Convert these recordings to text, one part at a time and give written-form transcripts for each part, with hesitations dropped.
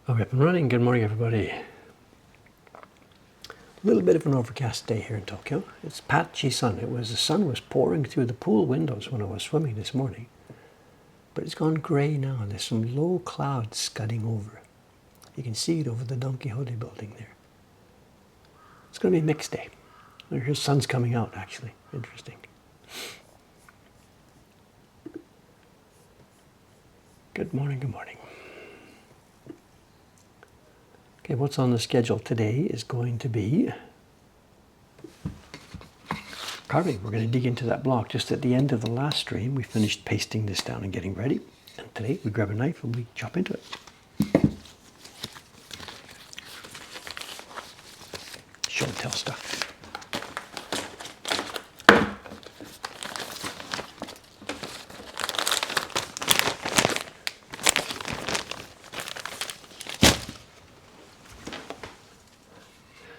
Okay, up and running. Good morning, everybody. A little bit of an overcast day here in Tokyo. It's patchy sun. The sun was pouring through the pool windows when I was swimming this morning. But it's gone grey now, and there's some low clouds scudding over. You can see it over the Don Quixote building there. It's going to be a mixed day. Here's sun's coming out, actually. Interesting. Good morning, good morning. Okay, what's on the schedule today is going to be carving. We're going to dig into that block. Just at the end of the last stream, we finished pasting this down and getting ready. And today we grab a knife and we chop into it. Show and tell stuff.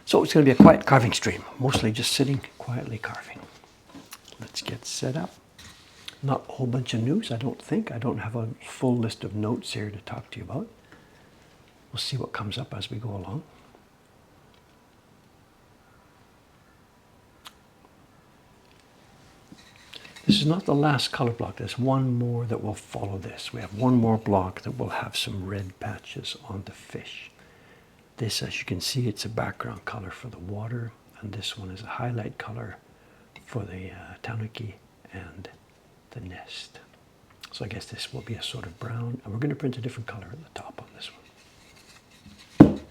So it's going to be a quiet carving stream, mostly just sitting quietly carving. Let's get set up. Not a whole bunch of news, I don't think. I don't have a full list of notes here to talk to you about. We'll see what comes up as we go along. This is not the last color block. There's one more that will follow this. We have one more block that will have some red patches on the fish. This, as you can see, it's a background color for the water, and this one is a highlight color for the tanuki and the nest. So I guess this will be a sort of brown, and we're going to print a different color at the top on this one.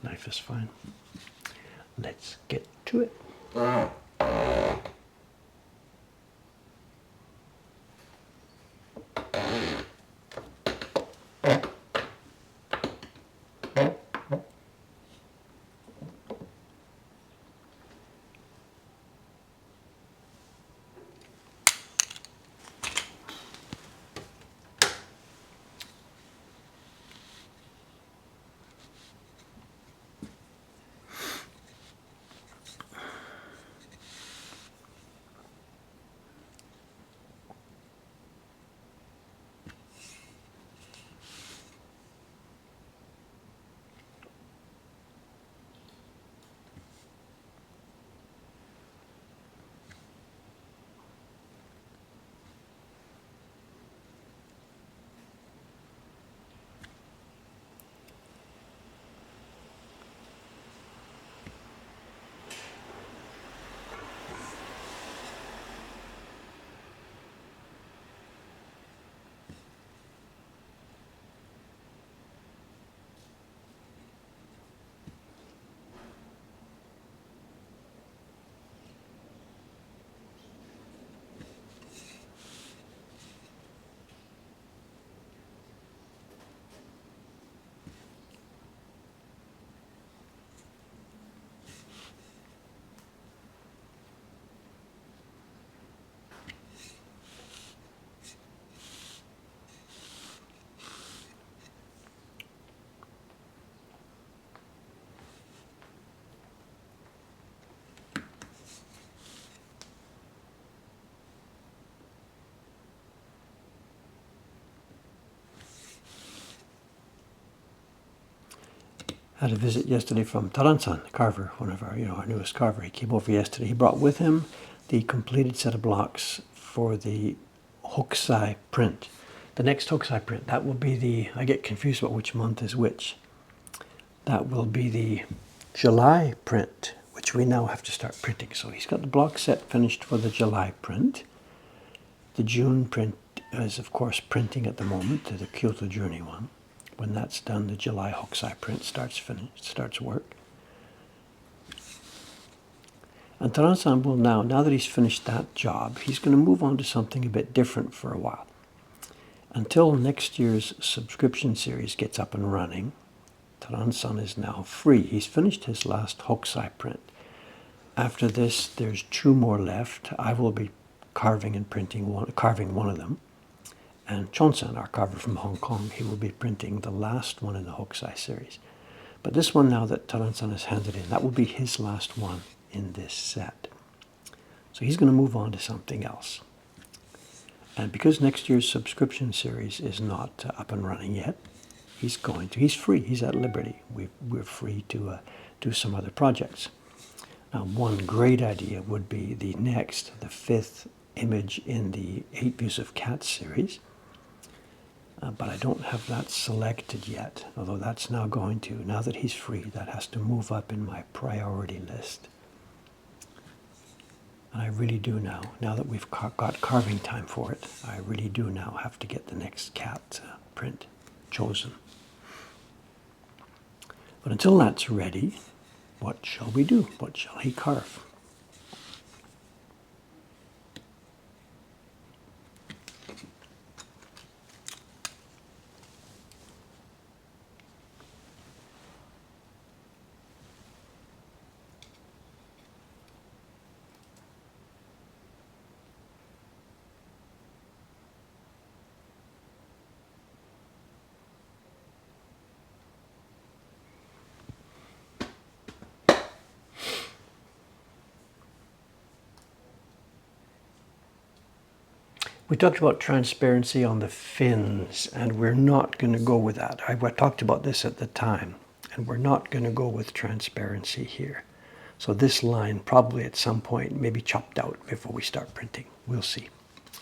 Knife is fine. Let's get to it. Had a visit yesterday from Tansan, the carver, one of our, our newest carver. He came over yesterday. He brought with him the completed set of blocks for the Hokusai print. The next Hokusai print, that will be I get confused about which month is which. That will be the July print, which we now have to start printing. So he's got the block set finished for the July print. The June print is, of course, printing at the moment, the Kyoto Journey one. When that's done, the July Hokusai print starts work. And Tansan will now that he's finished that job, he's going to move on to something a bit different for a while. Until next year's subscription series gets up and running, Tansan is now free. He's finished his last Hokusai print. After this, there's 2 more left. I will be carving one of them. And Chonsan, our carver from Hong Kong, he will be printing the last one in the Hokusai series. But this one now that Tansan has handed in, that will be his last one in this set. So he's going to move on to something else. And because next year's subscription series is not up and running yet, he's free, he's at liberty. We're free to do some other projects. Now, one great idea would be the 5th image in the 8 Views of Cats series. But I don't have that selected yet, although that's now now that he's free, that has to move up in my priority list. And I really do now that we've got carving time for it, I really do now have to get the next cat print chosen. But until that's ready, what shall we do? What shall he carve? We talked about transparency on the fins, and we're not going to go with that. I talked about this at the time, and we're not going to go with transparency here. So this line probably at some point may be chopped out before we start printing. We'll see.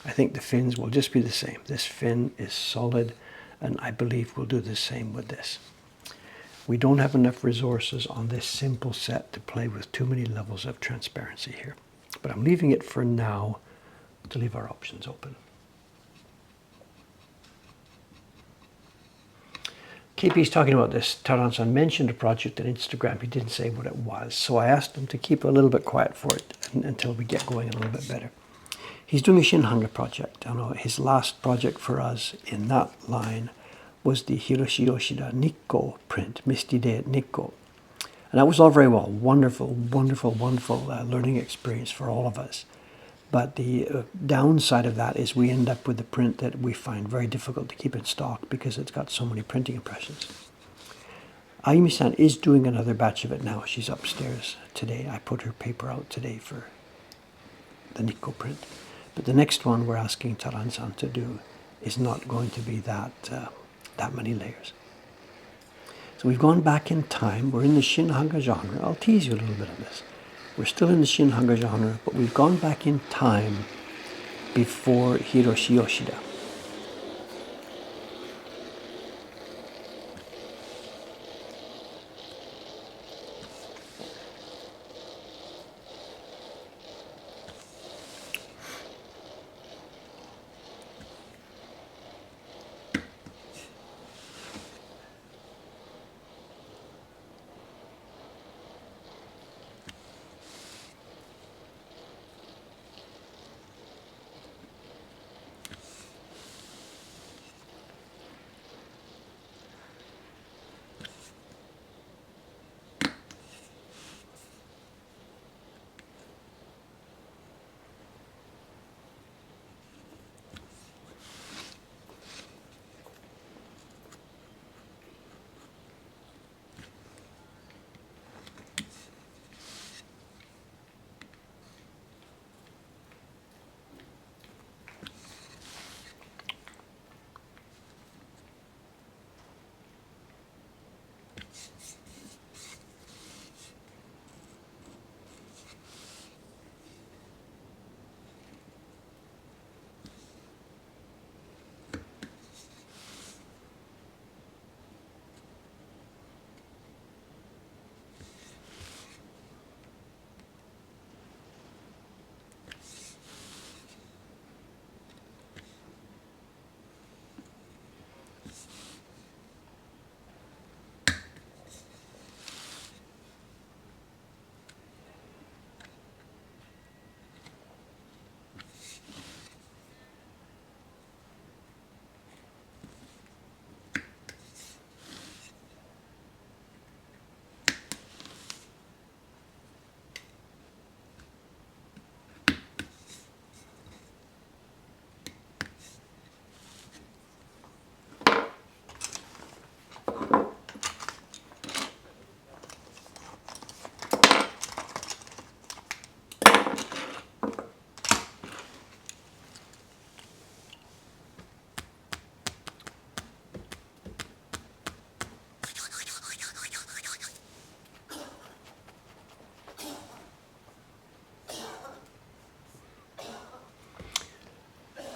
I think the fins will just be the same. This fin is solid, and I believe we'll do the same with this. We don't have enough resources on this simple set to play with too many levels of transparency here. But I'm leaving it for now to leave our options open. KP's talking about this. Tansan mentioned a project on Instagram. He didn't say what it was, so I asked him to keep a little bit quiet for it until we get going a little bit better. He's doing a Shin hanga project. I know his last project for us in that line was the Hiroshi Yoshida Nikko print, Misty Day at Nikko. And that was all very well. Wonderful, wonderful, wonderful learning experience for all of us. But the downside of that is we end up with a print that we find very difficult to keep in stock because it's got so many printing impressions. Ayumi-san is doing another batch of it now. She's upstairs today. I put her paper out today for the Nikko print. But the next one we're asking Tansan to do is not going to be that many layers. So we've gone back in time. We're in the Shin hanga genre. I'll tease you a little bit of this. We're still in the Shin hanga genre, but we've gone back in time before Hiroshi Yoshida.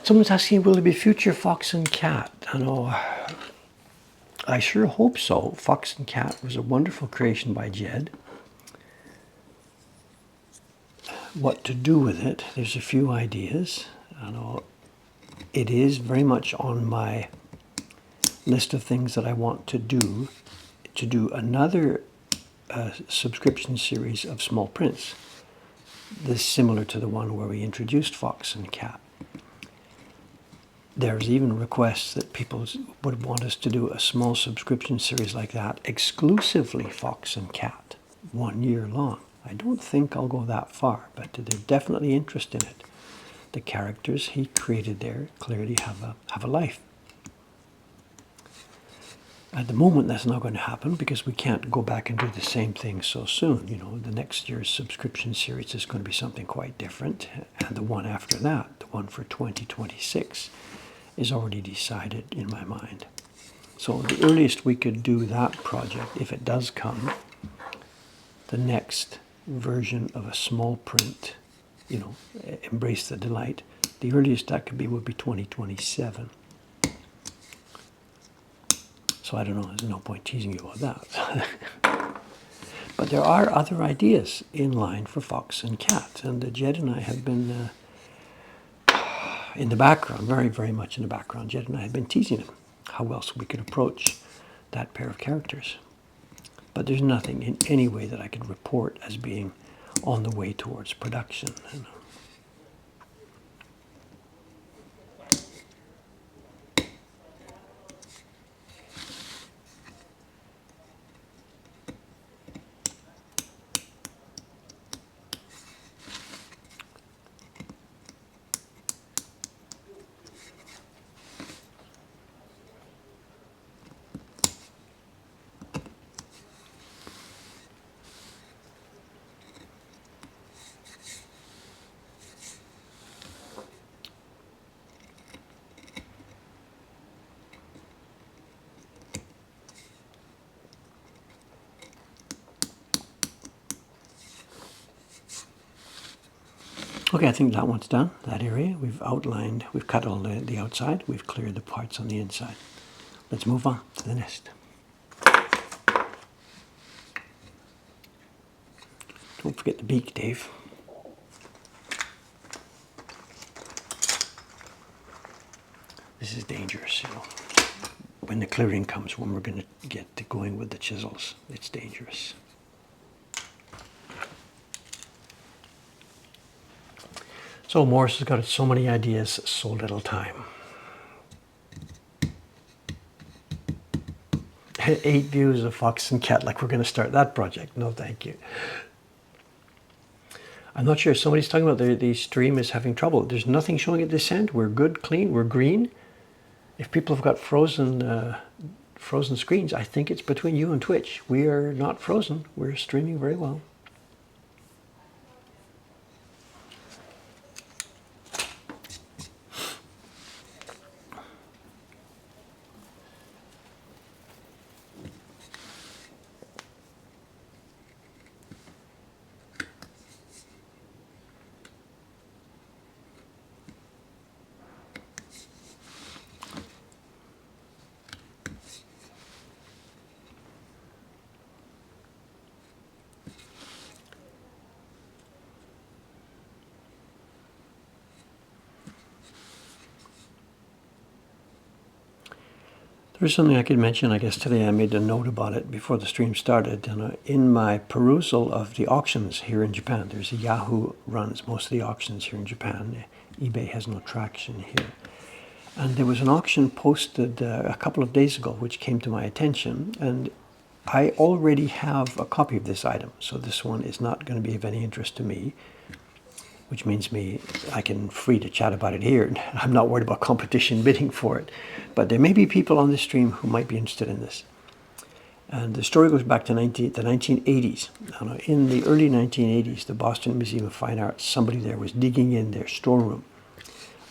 Someone's asking, will there be future Fox and Cat? I know. I sure hope so. Fox and Cat was a wonderful creation by Jed. What to do with it? There's a few ideas. I know it is very much on my list of things that I want to do another subscription series of small prints. This is similar to the one where we introduced Fox and Cat. There's even requests that people would want us to do a small subscription series like that, exclusively Fox and Cat, 1 year long. I don't think I'll go that far, but there's definitely interest in it. The characters he created there clearly have a life. At the moment, that's not going to happen because we can't go back and do the same thing so soon. You know, the next year's subscription series is going to be something quite different. And the one after that, the one for 2026, is already decided in my mind. So the earliest we could do that project, if it does come, the next version of a small print, you know, Embrace the Delight, the earliest that could be would be 2027. So I don't know, there's no point teasing you about that. But there are other ideas in line for Fox and Cat, and Jed and I have been in the background, very, very much in the background. Jed and I have been teasing him how else we could approach that pair of characters. But there's nothing in any way that I could report as being on the way towards production. You know. Okay, I think that one's done, that area. We've outlined, we've cut all the outside, we've cleared the parts on the inside. Let's move on to the nest. Don't forget the beak, Dave. This is dangerous, you know. When the clearing comes, when we're going to get to going with the chisels, it's dangerous. So Morris has got so many ideas, so little time. 8 views of Fox and Cat, like we're going to start that project. No, thank you. I'm not sure. Somebody's talking about the stream is having trouble. There's nothing showing at this end. We're good, clean, we're green. If people have got frozen screens, I think it's between you and Twitch. We are not frozen. We're streaming very well. There's something I could mention, I guess today I made a note about it before the stream started. And in my perusal of the auctions here in Japan, there's a Yahoo runs most of the auctions here in Japan. eBay has no traction here. And there was an auction posted a couple of days ago which came to my attention, and I already have a copy of this item, so this one is not going to be of any interest to me, which means I can free to chat about it here. I'm not worried about competition bidding for it. But there may be people on this stream who might be interested in this. And the story goes back to the 1980s. Now, in the early 1980s, the Boston Museum of Fine Arts, somebody there was digging in their storeroom.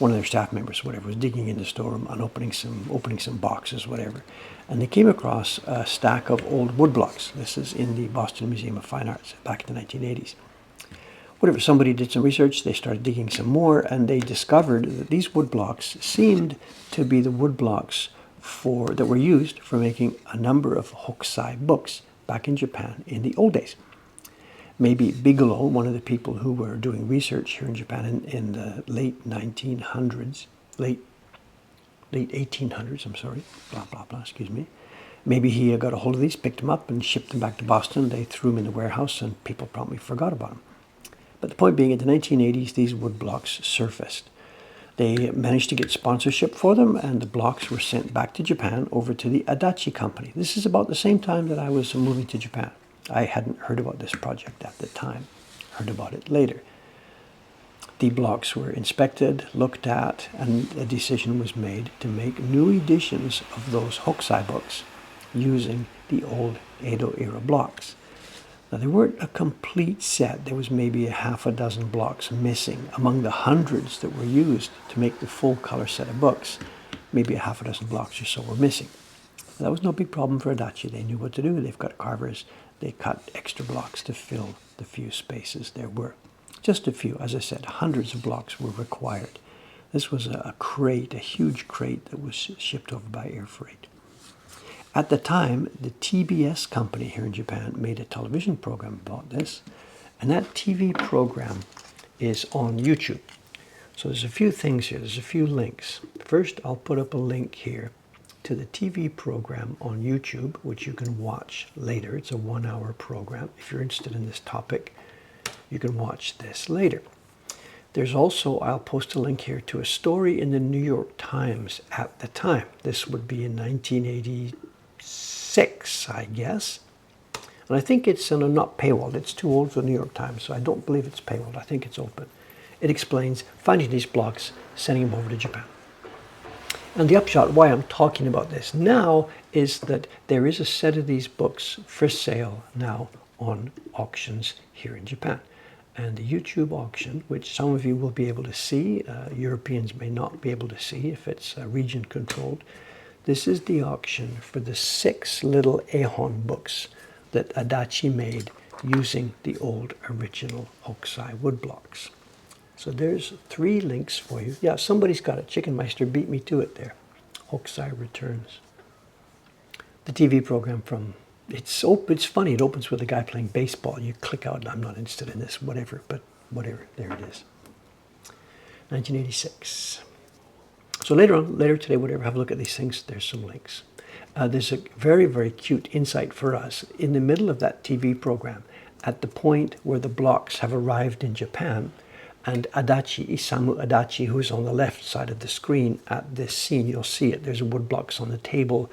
One of their staff members, whatever, was digging in the storeroom and opening some boxes, whatever. And they came across a stack of old woodblocks. This is in the Boston Museum of Fine Arts back in the 1980s. Whatever, somebody did some research, they started digging some more, and they discovered that these wood blocks seemed to be the wood blocks that were used for making a number of hokusai books back in Japan in the old days. Maybe Bigelow, one of the people who were doing research here in Japan in the late 1800s, I'm sorry, blah, blah, blah, excuse me. Maybe he got a hold of these, picked them up, and shipped them back to Boston. They threw them in the warehouse, and people probably forgot about them. But the point being, in the 1980s, these wood blocks surfaced. They managed to get sponsorship for them, and the blocks were sent back to Japan over to the Adachi company. This is about the same time that I was moving to Japan. I hadn't heard about this project at the time, heard about it later. The blocks were inspected, looked at, and a decision was made to make new editions of those hokusai books using the old Edo era blocks. Now, they weren't a complete set. There was maybe a half a dozen blocks missing among the hundreds that were used to make the full color set of books. Maybe a half a dozen blocks or so were missing. That was no big problem for Adachi. They knew what to do. They've got carvers. They cut extra blocks to fill the few spaces there were. Just a few. As I said, hundreds of blocks were required. This was a crate, a huge crate that was shipped over by air freight. At the time, the TBS company here in Japan made a television program about this, and that TV program is on YouTube. So there's a few things here. There's a few links. First, I'll put up a link here to the TV program on YouTube, which you can watch later. It's a 1-hour program. If you're interested in this topic, you can watch this later. There's also, I'll post a link here to a story in the New York Times at the time. This would be in 1986, I guess. And I think it's not paywalled. It's too old for the New York Times, so I don't believe it's paywalled. I think it's open. It explains finding these blocks, sending them over to Japan. And the upshot, why I'm talking about this now, is that there is a set of these books for sale now on auctions here in Japan. And the YouTube auction, which some of you will be able to see, Europeans may not be able to see if it's region controlled. This is the auction for the 6 little Ehon books that Adachi made using the old original hokusai woodblocks. So there's 3 links for you. Yeah, somebody's got it. Chicken Meister beat me to it there. Hokusai Returns. The TV program from, it's funny, it opens with a guy playing baseball. You click out, I'm not interested in this, whatever, but whatever, there it is. 1986. So later today, whatever, have a look at these things. There's some links. There's a very, very cute insight for us. In the middle of that TV program, at the point where the blocks have arrived in Japan, and Adachi, Isamu Adachi, who's on the left side of the screen at this scene, you'll see it. There's wood blocks on the table.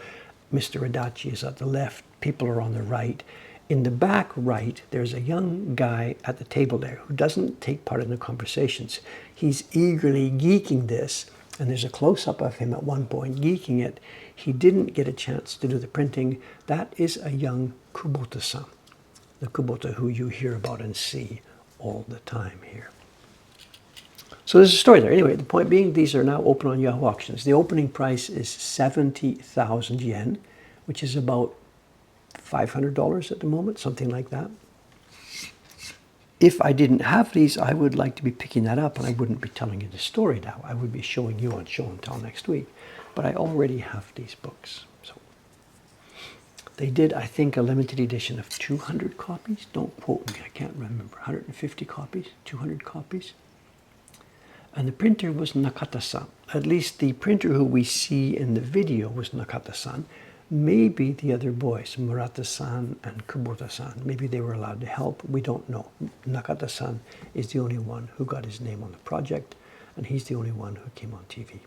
Mr. Adachi is at the left. People are on the right. In the back right, there's a young guy at the table there who doesn't take part in the conversations. He's eagerly geeking this, and there's a close-up of him at one point geeking it. He didn't get a chance to do the printing. That is a young Kubota-san, the Kubota who you hear about and see all the time here. So there's a story there. Anyway, the point being, these are now open on Yahoo Auctions. The opening price is 70,000 yen, which is about $500 at the moment, something like that. If I didn't have these, I would like to be picking that up, and I wouldn't be telling you the story now. I would be showing you on Show and Tell next week. But I already have these books. So they did, I think, a limited edition of 200 copies. Don't quote me, I can't remember. 150 copies, 200 copies. And the printer was Nakata-san. At least the printer who we see in the video was Nakata-san. Maybe the other boys, Murata-san and Kubota-san, maybe they were allowed to help. We don't know. Nakata-san is the only one who got his name on the project, and he's the only one who came on TV.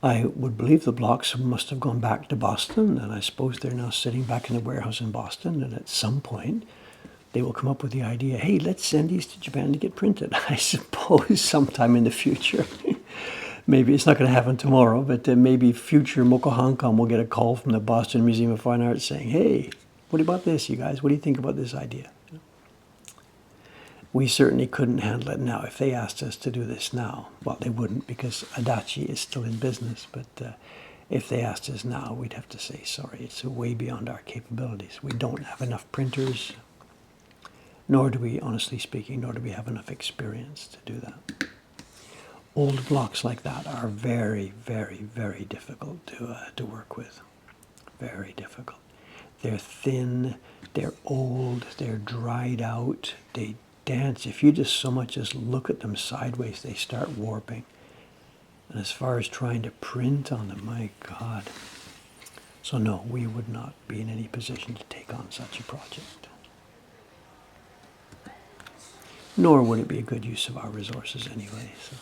I would believe the blocks must have gone back to Boston, and I suppose they're now sitting back in the warehouse in Boston, and at some point they will come up with the idea, hey, let's send these to Japan to get printed. I suppose sometime in the future. Maybe it's not going to happen tomorrow, but maybe future Mokuhankan will get a call from the Boston Museum of Fine Arts saying, hey, what about this, you guys? What do you think about this idea? We certainly couldn't handle it now. If they asked us to do this now, well, they wouldn't because Adachi is still in business, but if they asked us now, we'd have to say, sorry, it's way beyond our capabilities. We don't have enough printers, nor do we, honestly speaking, nor do we have enough experience to do that. Old blocks like that are very, very, very difficult to work with. Very difficult. They're thin, they're old, they're dried out, they dance. If you just so much as look at them sideways, they start warping. And as far as trying to print on them, my God. So no, we would not be in any position to take on such a project. Nor would it be a good use of our resources anyway. So.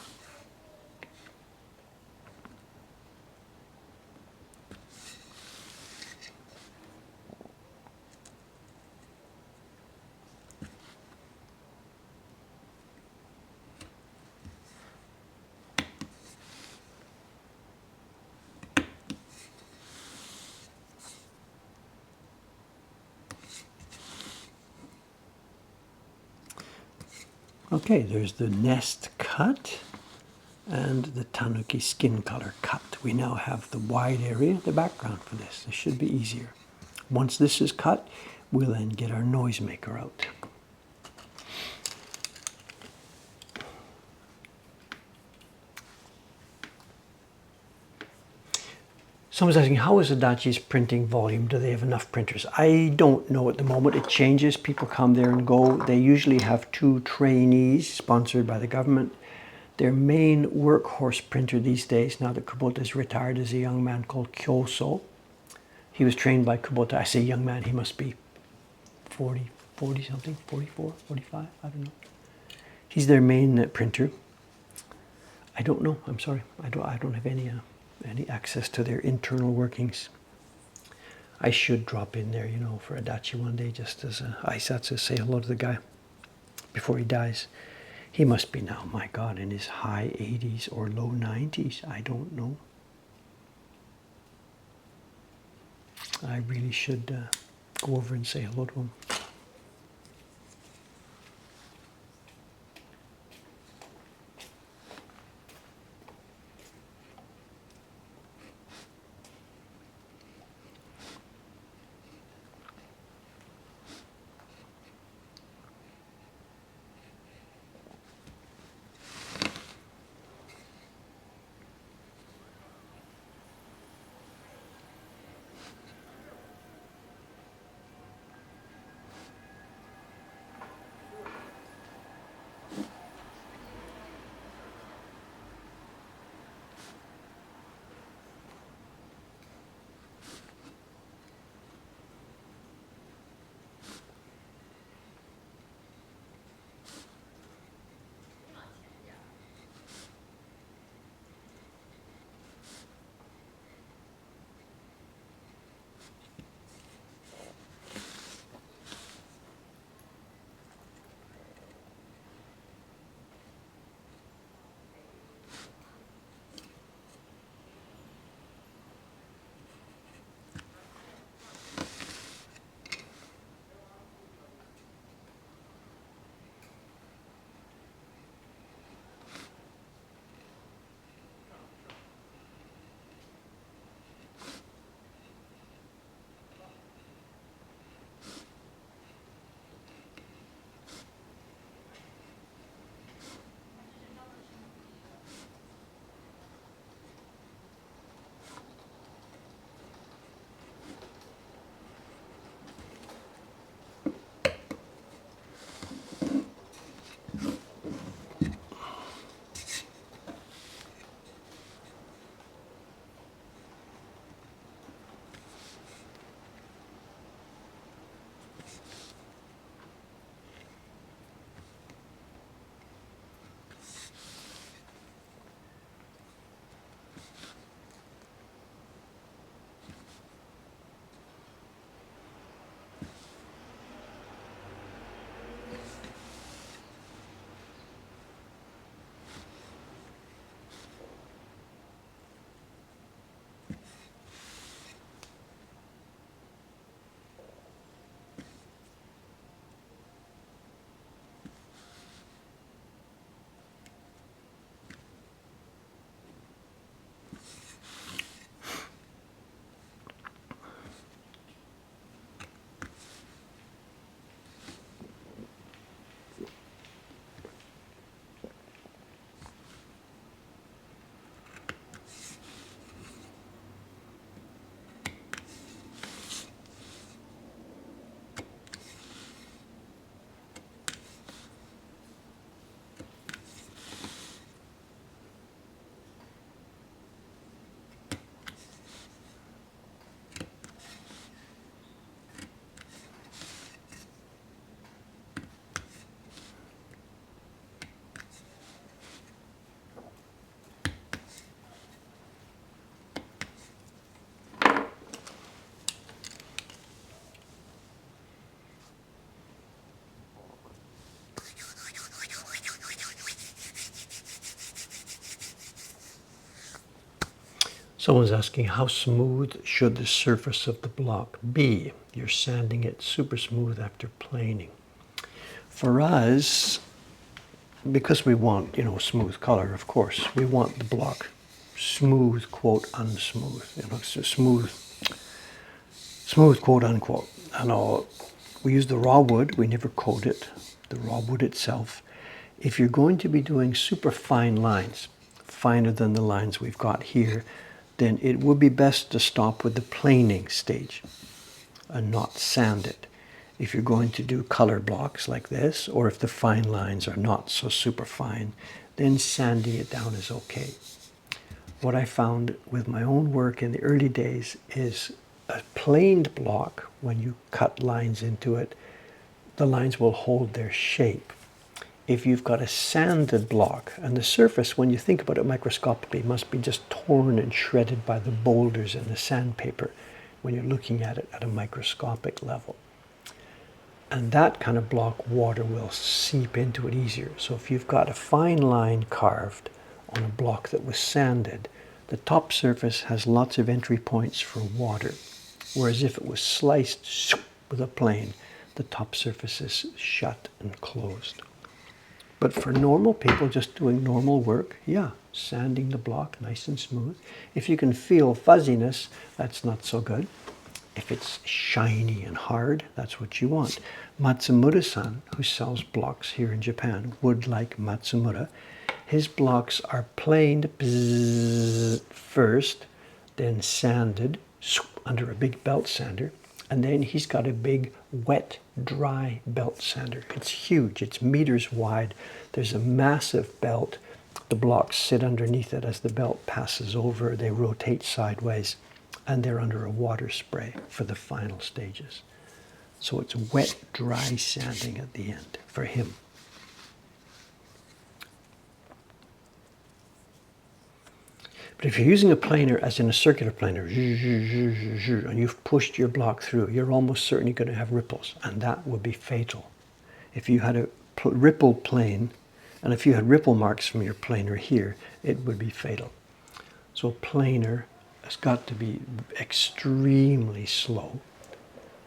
Okay, there's the nest cut and the tanuki skin color cut. We now have the wide area, the background for this. This should be easier. Once this is cut, we'll then get our noisemaker out. Someone's asking, how is Adachi's printing volume? Do they have enough printers? I don't know at the moment. It changes. People come there and go. They usually have 2 trainees sponsored by the government. Their main workhorse printer these days, now that Kubota is retired, is a young man called Kyoso. He was trained by Kubota. I say young man, he must be 40 something, 44, 45, I don't know. He's their main printer. I don't know, I'm sorry. I don't have any access to their internal workings. I should drop in there, you know, for Adachi one day, just as a aisatsu, say hello to the guy before he dies. He must be now, my God, in his high 80s or low 90s. I don't know. I really should go over and say hello to him. Someone's asking, how smooth should the surface of the block be? You're sanding it super smooth after planing. For us, because we want, smooth color, of course, we want the block smooth, quote, unsmooth, so smooth, quote, unquote. And we use the raw wood, we never coat it, the raw wood itself. If you're going to be doing super fine lines, finer than the lines we've got here, then it would be best to stop with the planing stage and not sand it. If you're going to do color blocks like this, or if the fine lines are not so super fine, then sanding it down is okay. What I found with my own work in the early days is a planed block, when you cut lines into it, the lines will hold their shape. If you've got a sanded block, and the surface, when you think about it microscopically, must be just torn and shredded by the boulders and the sandpaper when you're looking at it at a microscopic level. And that kind of block, water will seep into it easier. So if you've got a fine line carved on a block that was sanded, the top surface has lots of entry points for water. Whereas if it was sliced with a plane, the top surface is shut and closed. But for normal people just doing normal work, yeah, sanding the block nice and smooth. If you can feel fuzziness, that's not so good. If it's shiny and hard, that's what you want. Matsumura-san, who sells blocks here in Japan, wood like Matsumura, his blocks are planed first, then sanded under a big belt sander, and then he's got a big wet, dry belt sander. It's huge, it's meters wide. There's a massive belt. The blocks sit underneath it as the belt passes over. They rotate sideways, and they're under a water spray for the final stages. So it's wet, dry sanding at the end for him. But if you're using a planer, as in a circular planer, and you've pushed your block through, you're almost certainly going to have ripples, and that would be fatal. If you had a ripple plane, and if you had ripple marks from your planer here, it would be fatal. So a planer has got to be extremely slow,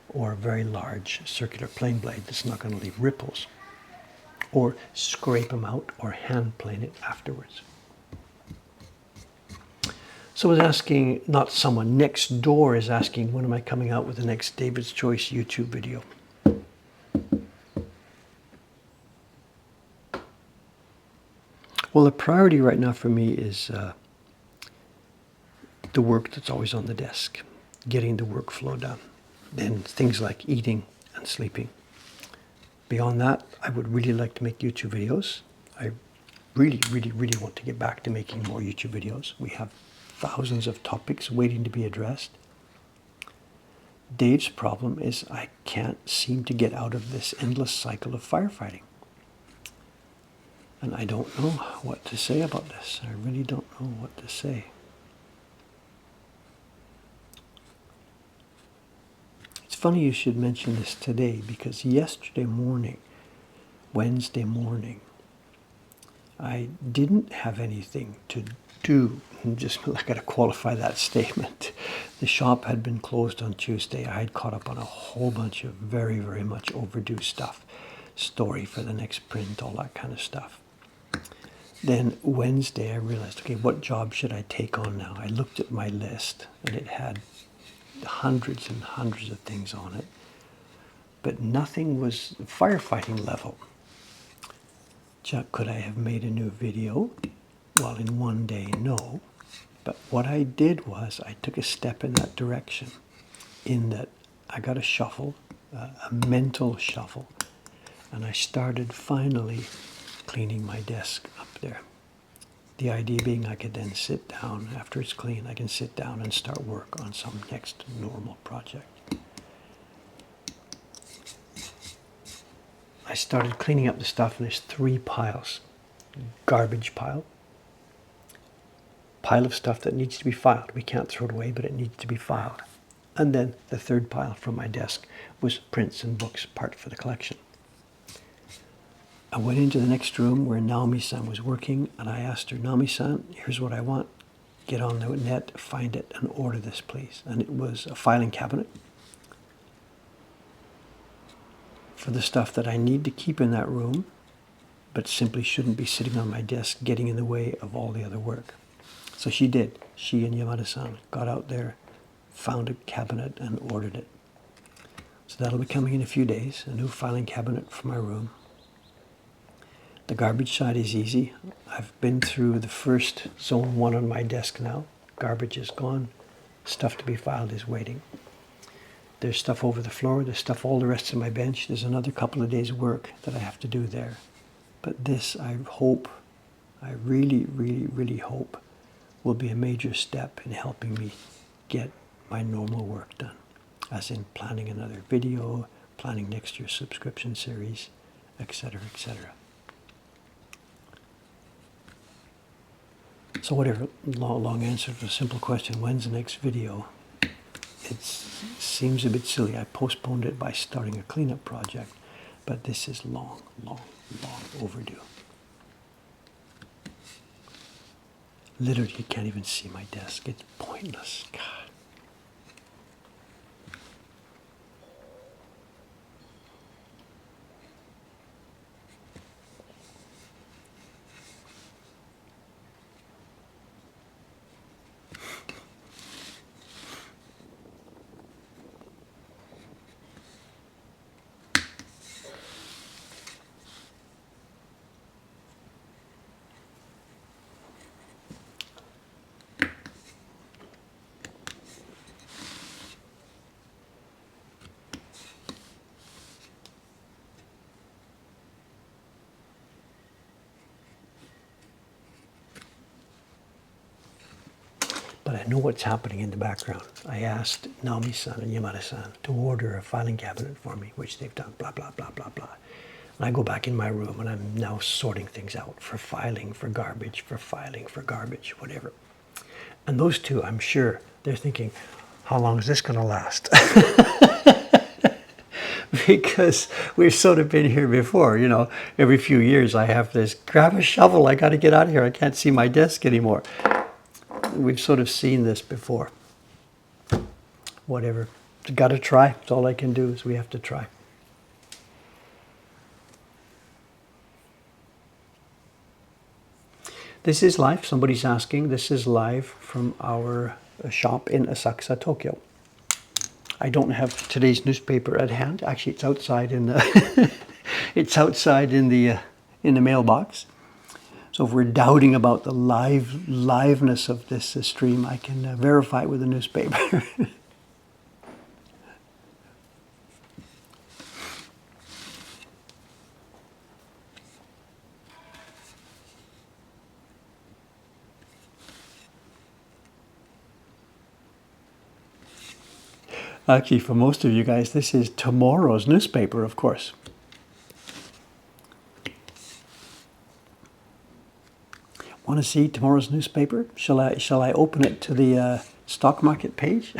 or a very large circular plane blade that's not going to leave ripples, or scrape them out or hand plane it afterwards. Someone's asking, not someone, next door is asking, when am I coming out with the next David's Choice YouTube video? Well, the priority right now for me is the work that's always on the desk, getting the workflow done. Then things like eating and sleeping. Beyond that, I would really like to make YouTube videos. I really want to get back to making more YouTube videos. We have thousands of topics waiting to be addressed. Dave's problem is I can't seem to get out of this endless cycle of firefighting. And I don't know what to say about this. I really don't know what to say. It's funny you should mention this today, because yesterday morning, Wednesday morning, I didn't have anything to do. I got to qualify that statement. The shop had been closed on Tuesday. I had caught up on a whole bunch of very much overdue stuff. Story for the next print, all that kind of stuff. Then Wednesday I realized, okay, what job should I take on now? I looked at my list and it had hundreds and hundreds of things on it, but nothing was firefighting level. Could I have made a new video? Well, in one day, no. But what I did was I took a step in that direction, in that I got a shuffle, a mental shuffle, and I started finally cleaning my desk up there. The idea being I could then sit down, after it's clean, I can sit down and start work on some next normal project. I started cleaning up the stuff, and there's 3 piles. Garbage pile of stuff that needs to be filed. We can't throw it away, but it needs to be filed. And then the 3rd pile from my desk was prints and books, part for the collection. I went into the next room where Naomi-san was working, and I asked her, Naomi-san, here's what I want. get on the net, find it, and order this, please. And it was a filing cabinet for the stuff that I need to keep in that room, but simply shouldn't be sitting on my desk getting in the way of all the other work. So she did. She and Yamada-san got out there, found a cabinet, and ordered it. So that'll be coming in a few days, a new filing cabinet for my room. The garbage side is easy. I've been through the first zone 1 on my desk now. Garbage is gone. Stuff to be filed is waiting. There's stuff over the floor. There's stuff all the rest of my bench. There's another couple of days' work that I have to do there. But this, I hope, I really, really, really hope, will be a major step in helping me get my normal work done. As in planning another video, planning next year's subscription series, etc., etc. So whatever, long answer to a simple question, when's the next video? It seems a bit silly. I postponed it by starting a cleanup project, but this is long, long, long overdue. Literally, you can't even see my desk. It's pointless. God. But I know what's happening in the background. I asked Naomi-san and Yamada-san to order a filing cabinet for me, which they've done, blah, blah, blah, blah, blah. And I go back in my room and I'm now sorting things out for filing, for garbage, for filing, for garbage, whatever. And those two, I'm sure, they're thinking, how long is this going to last? Because we've sort of been here before, you know. Every few years I have this, grab a shovel, I got to get out of here, I can't see my desk anymore. We've sort of seen this before. Whatever. Got to try. That's all I can do is we have to try. This is live. Somebody's asking. This is live from our shop in Asakusa, Tokyo. I don't have today's newspaper at hand. Actually, it's outside in the it's outside in the mailbox. So if we're doubting about the liveness of this stream, I can verify it with a newspaper. Actually, for most of you guys, this is tomorrow's newspaper, of course. Want to see tomorrow's newspaper? Shall I open it to the stock market page?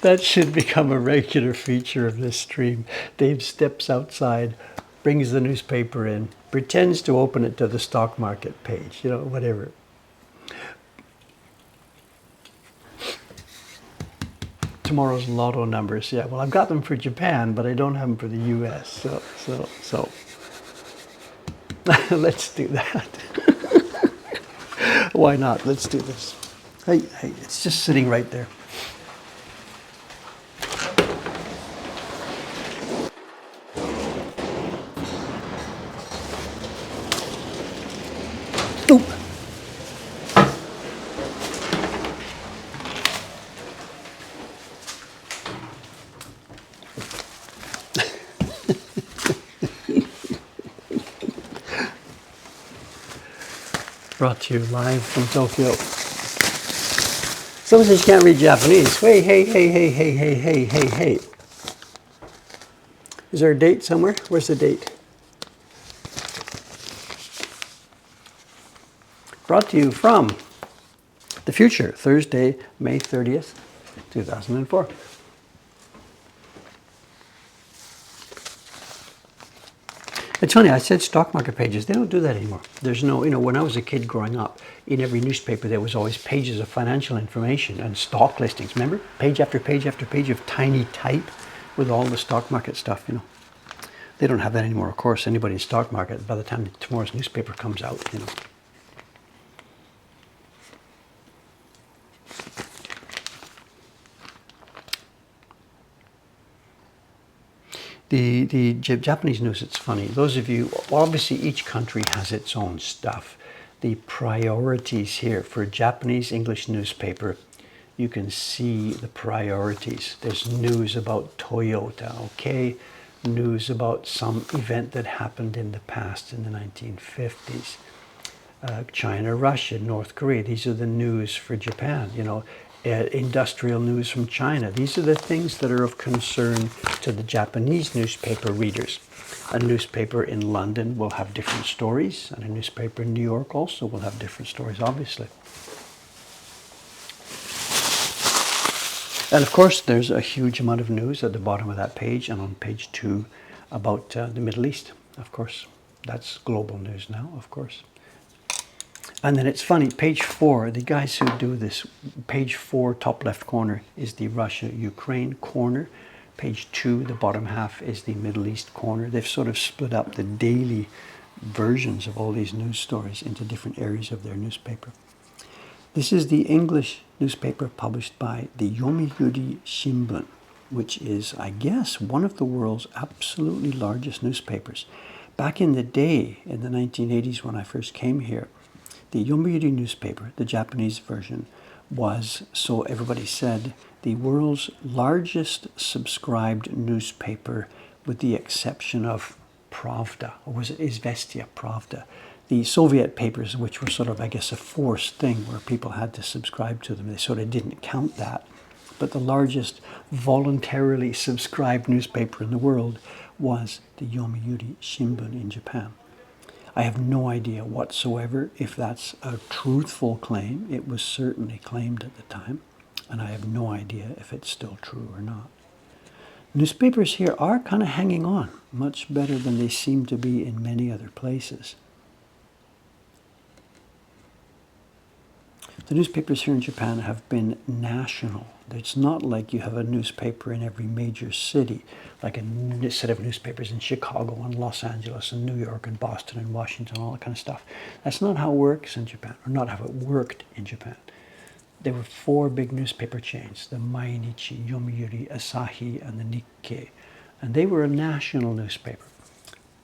That should become a regular feature of this stream. Dave steps outside, brings the newspaper in, pretends to open it to the stock market page, you know, whatever. Tomorrow's lotto numbers, yeah. Well, I've got them for Japan, but I don't have them for the U.S. So. Let's do that. Why not? Let's do this. Hey, it's just sitting right there. Oop. Brought to you live from Tokyo. Someone says you can't read Japanese. Wait, hey. Is there a date somewhere? Where's the date? Brought to you from the future, Thursday, May 30th, 2004. It's funny, I said stock market pages. They don't do that anymore. There's no, when I was a kid growing up, in every newspaper there was always pages of financial information and stock listings. Remember? Page after page after page of tiny type with all the stock market stuff. They don't have that anymore, of course. Anybody in stock market, by the time tomorrow's newspaper comes out. The Japanese news, it's funny. Those of you, obviously each country has its own stuff. The priorities here for a Japanese English newspaper, you can see the priorities. There's news about Toyota, okay? News about some event that happened in the past in the 1950s. China, Russia, North Korea. These are the news for Japan. Industrial news from China. These are the things that are of concern to the Japanese newspaper readers. A newspaper in London will have different stories, and a newspaper in New York also will have different stories, obviously. And of course, there's a huge amount of news at the bottom of that page and on page 2 about the Middle East, of course. That's global news now, of course. And then it's funny, page 4, the guys who do this, page 4, top left corner, is the Russia-Ukraine corner. Page 2, the bottom half, is the Middle East corner. They've sort of split up the daily versions of all these news stories into different areas of their newspaper. This is the English newspaper published by the Yomiuri Shimbun, which is, I guess, one of the world's absolutely largest newspapers. Back in the day, in the 1980s when I first came here, the Yomiuri newspaper, the Japanese version, was, so everybody said, the world's largest subscribed newspaper with the exception of Pravda, or was it Izvestia Pravda? The Soviet papers, which were sort of, I guess, a forced thing where people had to subscribe to them, they sort of didn't count that. But the largest voluntarily subscribed newspaper in the world was the Yomiuri Shimbun in Japan. I have no idea whatsoever if that's a truthful claim. It was certainly claimed at the time, and I have no idea if it's still true or not. Newspapers here are kind of hanging on, much better than they seem to be in many other places. The newspapers here in Japan have been national. It's not like you have a newspaper in every major city, like a set of newspapers in Chicago and Los Angeles and New York and Boston and Washington, all that kind of stuff. That's not how it works in Japan, or not how it worked in Japan. There were 4 big newspaper chains, the Mainichi, Yomiuri, Asahi, and the Nikkei. And they were a national newspaper.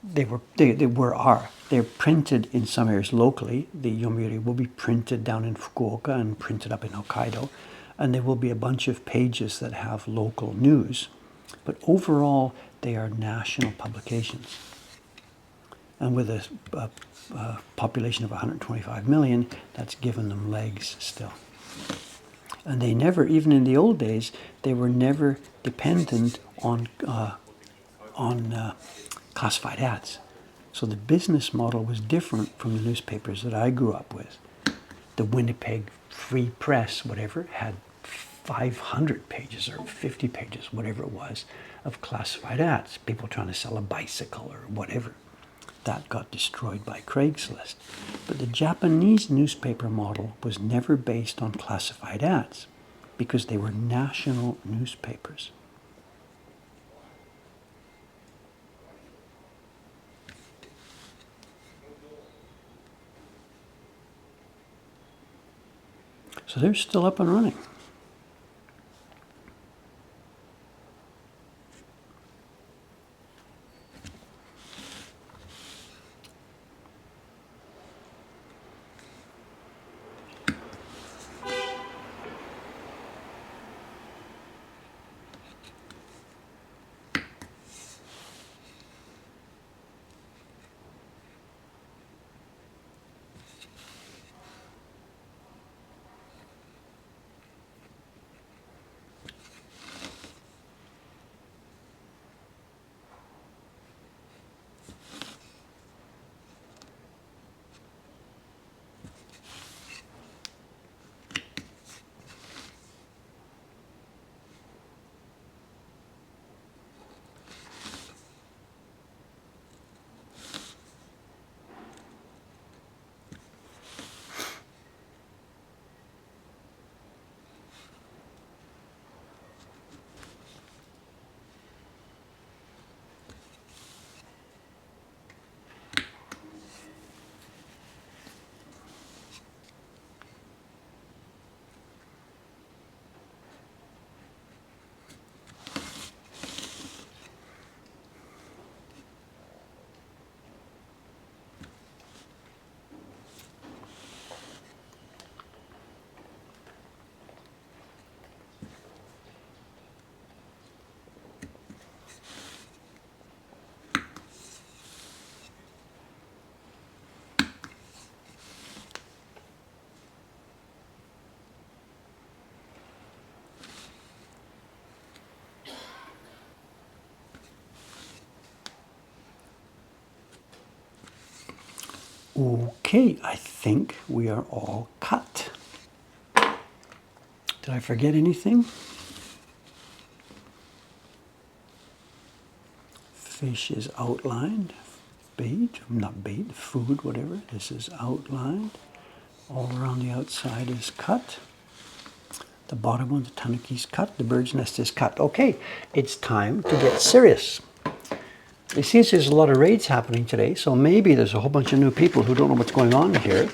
They're printed in some areas locally. The Yomiuri will be printed down in Fukuoka and printed up in Hokkaido. And there will be a bunch of pages that have local news. But overall, they are national publications. And with a population of 125 million, that's given them legs still. And they never, even in the old days, they were never dependent on classified ads. So the business model was different from the newspapers that I grew up with. The Winnipeg Free Press, whatever, had 500 pages or 50 pages, whatever it was, of classified ads. People trying to sell a bicycle or whatever. That got destroyed by Craigslist. But the Japanese newspaper model was never based on classified ads because they were national newspapers. So they're still up and running. Okay, I think we are all cut. Did I forget anything? Fish is outlined. Bait, not bait, food, whatever. This is outlined. All around the outside is cut. The bottom one, the tanuki's cut. The bird's nest is cut. Okay, it's time to get serious. It seems there's a lot of raids happening today, so maybe there's a whole bunch of new people who don't know what's going on here.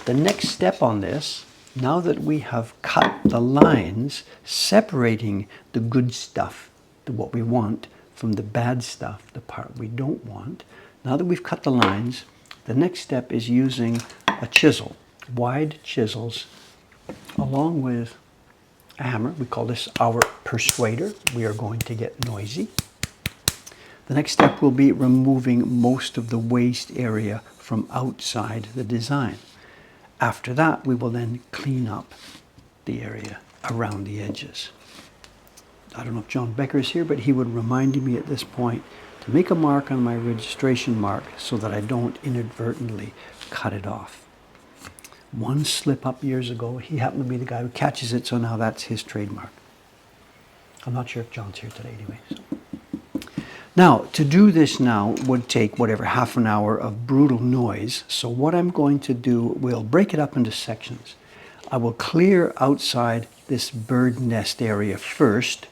The next step on this, now that we have cut the lines separating the good stuff, what we want, from the bad stuff, the part we don't want, now that we've cut the lines, the next step is using a chisel, wide chisels, along with a hammer. We call this our persuader. We are going to get noisy. The next step will be removing most of the waste area from outside the design. After that, we will then clean up the area around the edges. I don't know if John Becker is here, but he would remind me at this point to make a mark on my registration mark so that I don't inadvertently cut it off. One slip up years ago, he happened to be the guy who catches it, so now that's his trademark. I'm not sure if John's here today anyway. So. Now, to do this now would take whatever, half an hour of brutal noise. So what I'm going to do, we'll break it up into sections. I will clear outside this bird nest area first,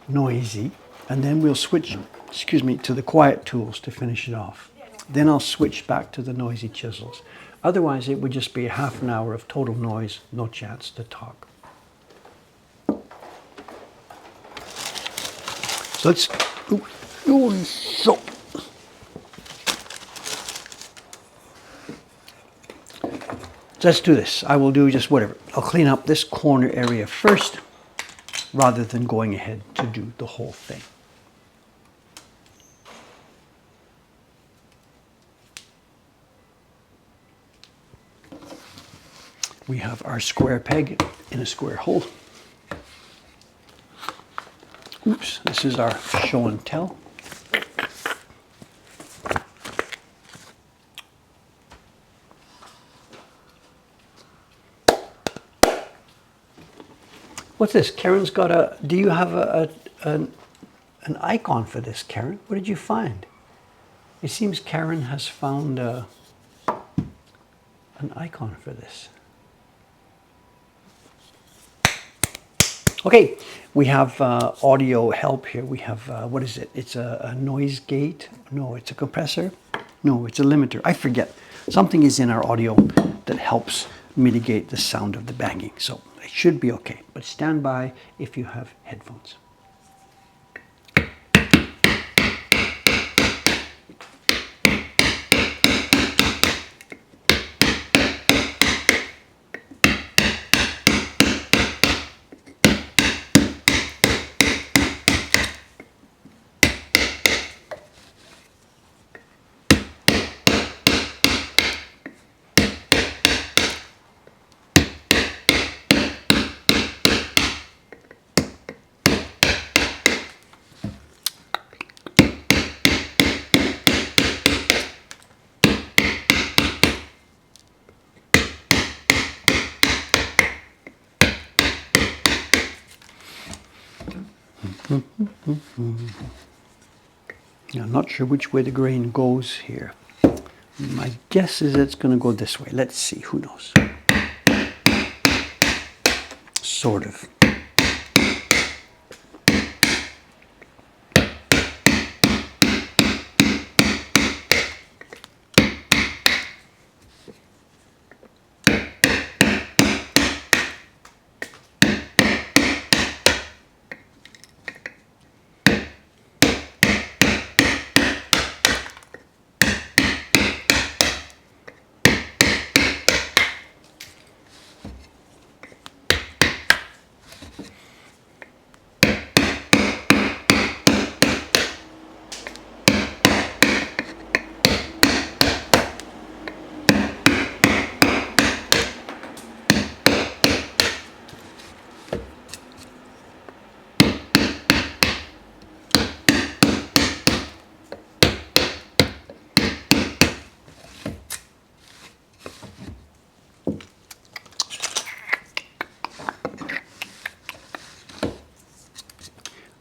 noisy, and then we'll switch, to the quiet tools to finish it off. Then I'll switch back to the noisy chisels. Otherwise, it would just be a half an hour of total noise, no chance to talk. So let's so let's do this. I will do just whatever. I'll clean up this corner area first rather than going ahead to do the whole thing. We have our square peg in a square hole. Oops, this is our show and tell. What's this? Karen's got a, do you have an icon for this, Karen? What did you find? It seems Karen has found an icon for this. Okay, we have audio help here. We have, what is it? It's a noise gate. No, it's a compressor. No, it's a limiter. I forget. Something is in our audio that helps mitigate the sound of the banging. So it should be okay. But stand by if you have headphones. I'm not sure which way the grain goes here. My guess is it's going to go this way. Let's see, who knows? Sort of.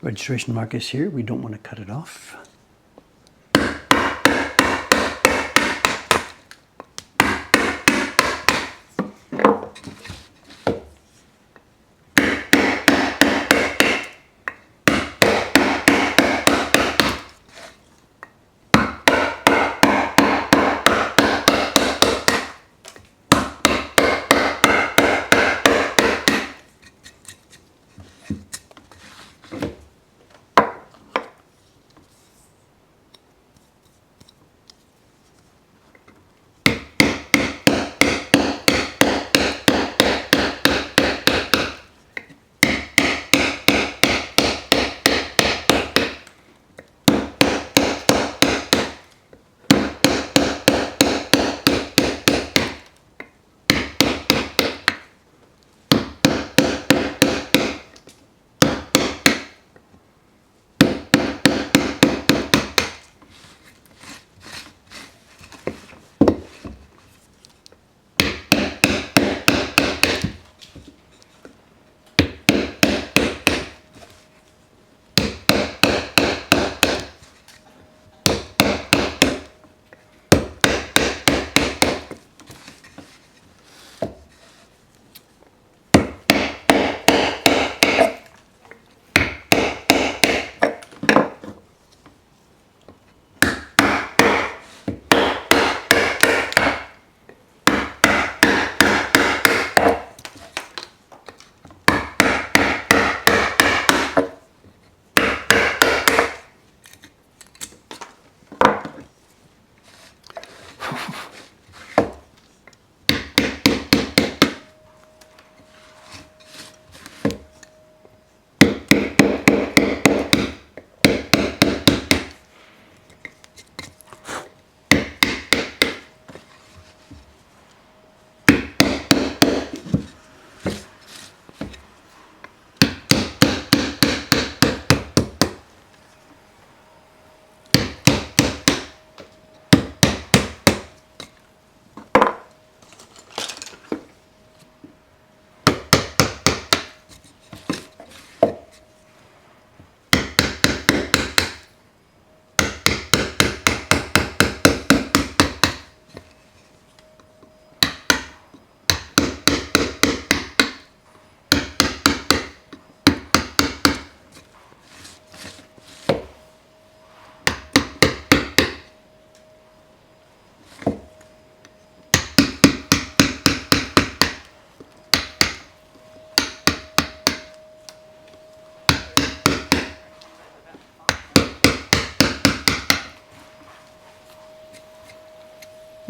Registration mark is here. We don't want to cut it off.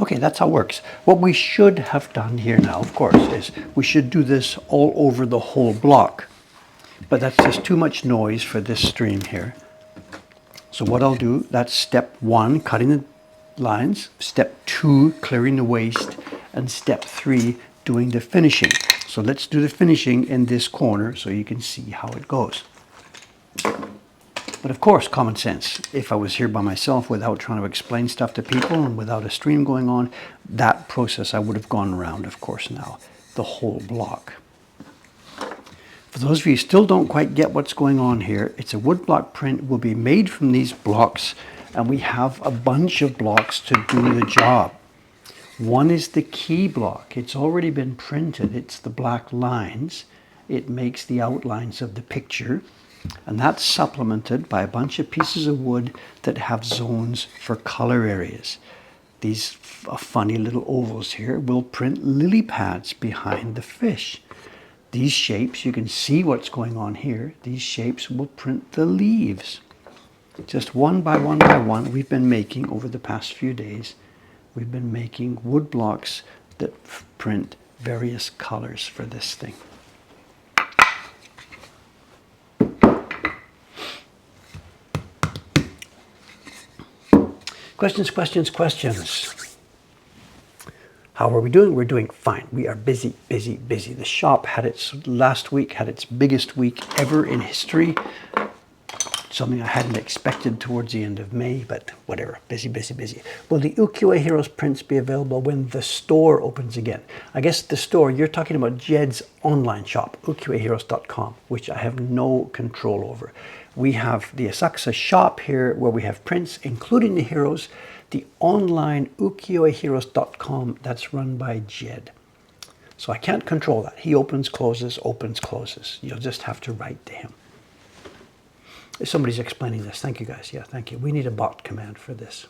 Okay, that's how it works. What we should have done here now, of course, is we should do this all over the whole block. But that's just too much noise for this stream here. So what I'll do, that's step 1, cutting the lines, step 2, clearing the waste, and step 3, doing the finishing. So let's do the finishing in this corner so you can see how it goes. But of course, common sense. If I was here by myself without trying to explain stuff to people and without a stream going on, that process I would have gone around, of course, now, the whole block. For those of you who still don't quite get what's going on here, it's a woodblock print, will be made from these blocks, and we have a bunch of blocks to do the job. One is the key block. It's already been printed. It's the black lines. It makes the outlines of the picture. And that's supplemented by a bunch of pieces of wood that have zones for color areas. These funny little ovals here will print lily pads behind the fish. These shapes, you can see what's going on here. These shapes will print the leaves. Just one by one by one, we've been making, over the past few days, we've been making wood blocks that print various colors for this thing. Questions, questions, questions. How are we doing? We're doing fine. We are busy, busy, busy. The shop had last week had its biggest week ever in history. Something I hadn't expected towards the end of May, but whatever. Busy, busy, busy. Will the Ukiyo-e Heroes prints be available when the store opens again? I guess the store, you're talking about Jed's online shop, ukiyo-e heroes.com, which I have no control over. We have the Asakusa shop here where we have prints, including the heroes, the online ukiyo-heroes.com that's run by Jed. So I can't control that. He opens, closes, opens, closes. You'll just have to write to him. Somebody's explaining this. Thank you, guys. Yeah, thank you. We need a bot command for this.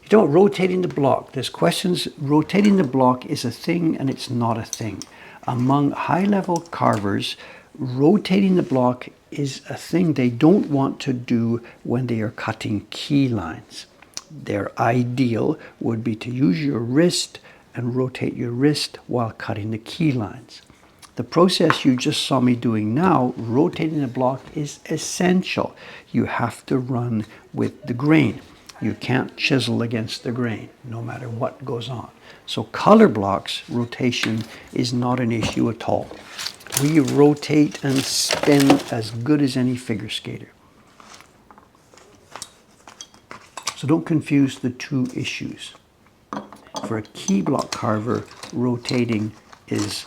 You know, rotating the block. There's questions. Rotating the block is a thing and it's not a thing. Among high-level carvers, rotating the block is a thing they don't want to do when they are cutting key lines. Their ideal would be to use your wrist and rotate your wrist while cutting the key lines. The process you just saw me doing now, rotating the block, is essential. You have to run with the grain. You can't chisel against the grain, no matter what goes on. So color blocks, rotation is not an issue at all. We rotate and spin as good as any figure skater. So don't confuse the two issues. For a key block carver, rotating is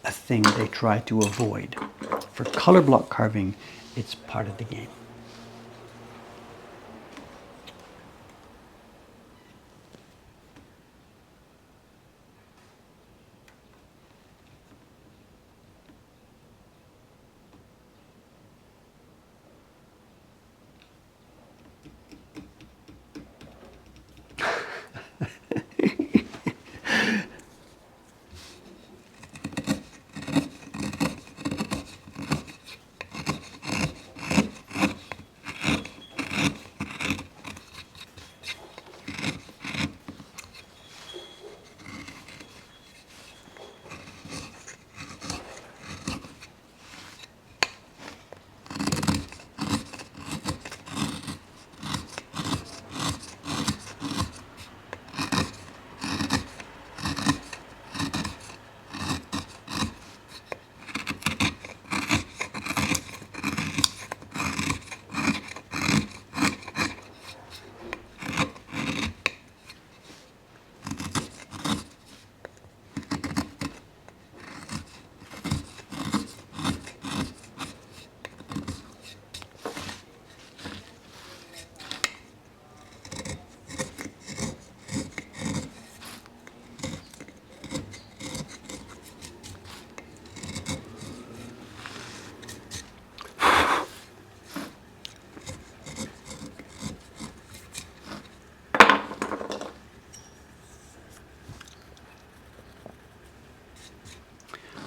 a thing they try to avoid. For color block carving, it's part of the game.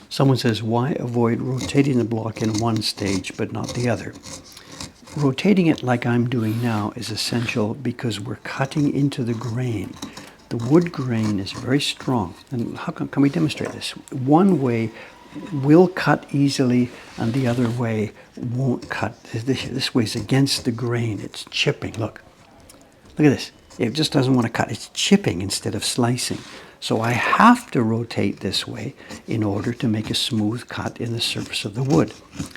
Someone says, why avoid rotating the block in one stage but not the other? Rotating it like I'm doing now is essential because we're cutting into the grain. The wood grain is very strong. And how can we demonstrate this? One way will cut easily and the other way won't cut. This way is against the grain. It's chipping. Look at this. It just doesn't want to cut. It's chipping instead of slicing. So I have to rotate this way in order to make a smooth cut in the surface of the wood,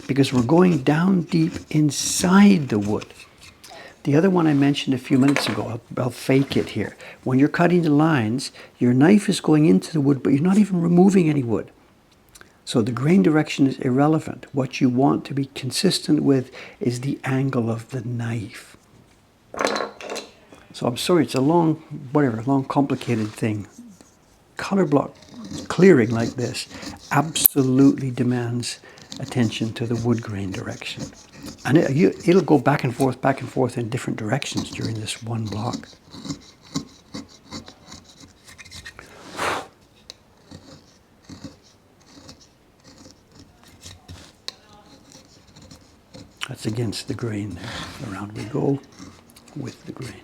because we're going down deep inside the wood. The other one I mentioned a few minutes ago, I'll fake it here. When you're cutting the lines, your knife is going into the wood, but you're not even removing any wood. So the grain direction is irrelevant. What you want to be consistent with is the angle of the knife. So I'm sorry, it's a long, complicated thing. Color block clearing like this absolutely demands attention to the wood grain direction. And it'll go back and forth in different directions during this one block. That's against the grain there. Around we go with the grain.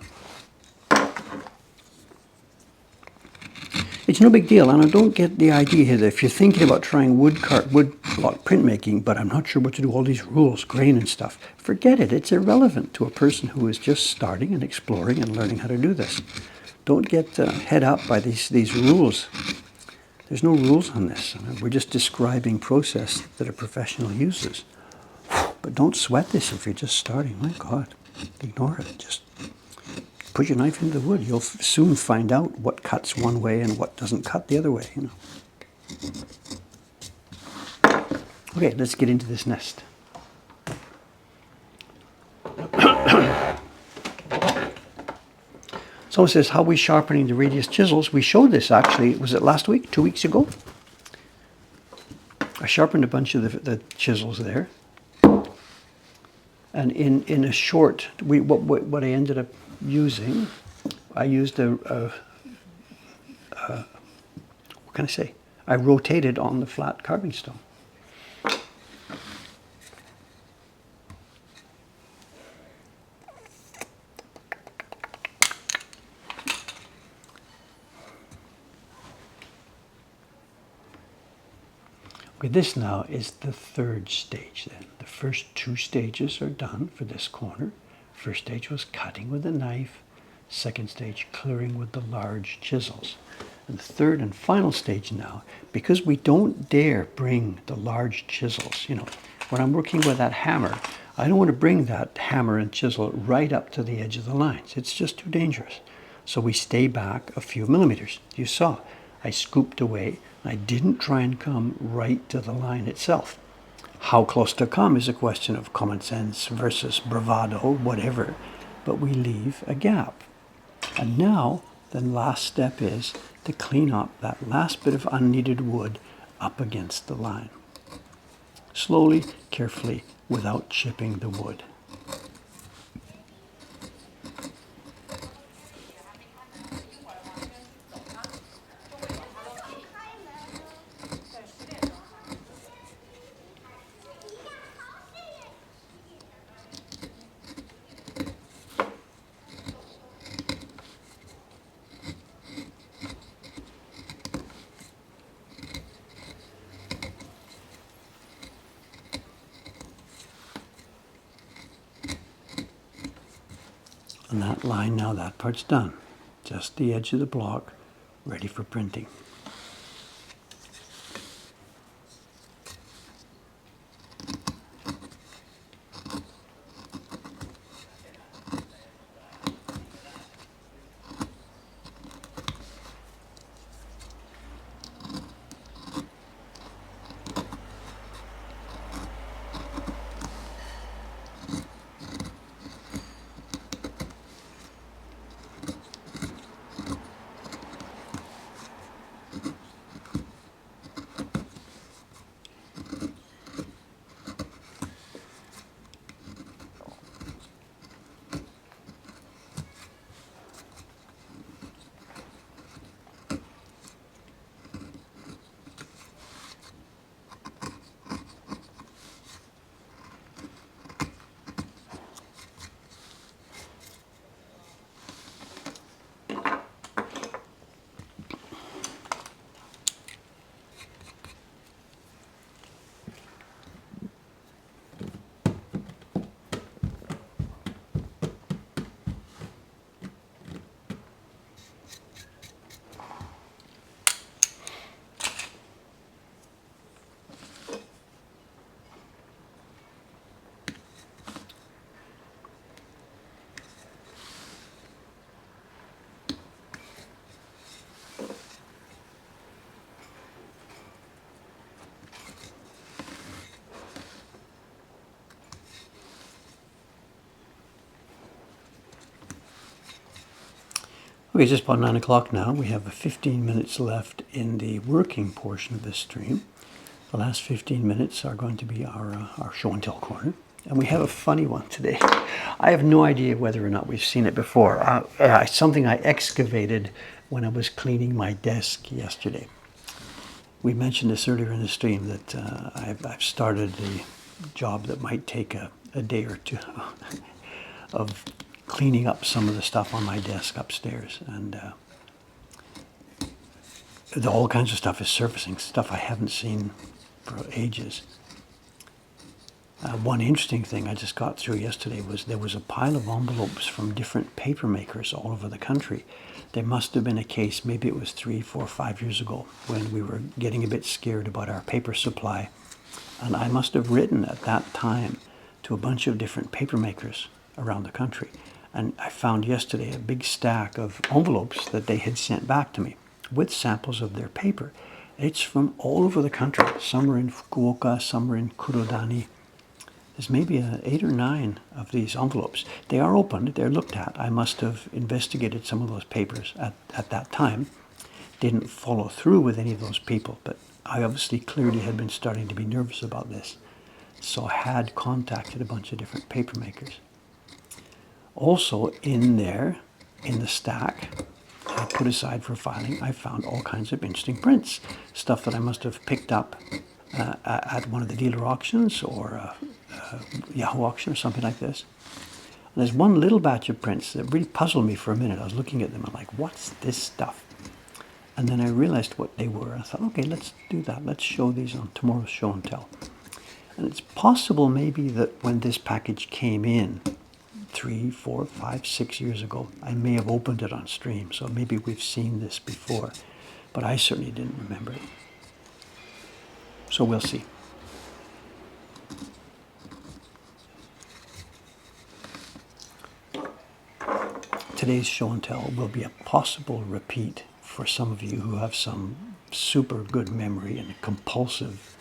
It's no big deal, and I don't get the idea here that if you're thinking about trying wood block printmaking, but I'm not sure what to do, all these rules, grain and stuff, forget it. It's irrelevant to a person who is just starting and exploring and learning how to do this. Don't get head up by these rules. There's no rules on this. We're just describing process that a professional uses. But don't sweat this if you're just starting. My God, ignore it. Just put your knife into the wood. You'll soon find out what cuts one way and what doesn't cut the other way, you know. Okay, let's get into this nest. Someone says, how are we sharpening the radius chisels? We showed this actually, was it last week, 2 weeks ago? I sharpened a bunch of the chisels there. And in a short, what I ended up using, I used what can I say? I rotated on the flat carving stone. Okay, this now is the third stage then. The first 2 stages are done for this corner. First stage was cutting with a knife. Second stage, clearing with the large chisels. And the third and final stage now, because we don't dare bring the large chisels, when I'm working with that hammer, I don't want to bring that hammer and chisel right up to the edge of the lines. It's just too dangerous. So we stay back a few millimeters. You saw, I scooped away. I didn't try and come right to the line itself. How close to come is a question of common sense versus bravado, whatever. But we leave a gap. And now the last step is to clean up that last bit of unneeded wood up against the line. Slowly, carefully, without chipping the wood. And that line now, that part's done. Just the edge of the block, ready for printing. Okay, it's just about 9 o'clock now. We have 15 minutes left in the working portion of this stream. The last 15 minutes are going to be our show and tell corner. And we have a funny one today. I have no idea whether or not we've seen it before. Something I excavated when I was cleaning my desk yesterday. We mentioned this earlier in the stream that I've started a job that might take a day or two of cleaning up some of the stuff on my desk upstairs. And all kinds of stuff is surfacing, stuff I haven't seen for ages. One interesting thing I just got through yesterday was there was a pile of envelopes from different paper makers all over the country. There must have been a case, maybe it was 3, 4, 5 years ago, when we were getting a bit scared about our paper supply. And I must have written at that time to a bunch of different paper makers around the country. And I found yesterday a big stack of envelopes that they had sent back to me with samples of their paper. It's from all over the country. Some are in Fukuoka, some are in Kurodani. There's maybe 8 or 9 of these envelopes. They are opened, they're looked at. I must have investigated some of those papers at that time. Didn't follow through with any of those people, but I obviously clearly had been starting to be nervous about this. So I had contacted a bunch of different paper makers. Also in there, in the stack, I put aside for filing, I found all kinds of interesting prints. Stuff that I must have picked up at one of the dealer auctions or Yahoo auction or something like this. And there's one little batch of prints that really puzzled me for a minute. I was looking at them, I'm like, what's this stuff? And then I realized what they were. I thought, okay, let's do that. Let's show these on tomorrow's show and tell. And it's possible maybe that when this package came in 3, 4, 5, 6 years ago, I may have opened it on stream. So maybe we've seen this before, but I certainly didn't remember it. So we'll see. Today's show and tell will be a possible repeat for some of you who have some super good memory and a compulsive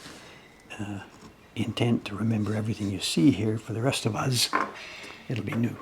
intent to remember everything you see here. For the rest of us, it'll be new.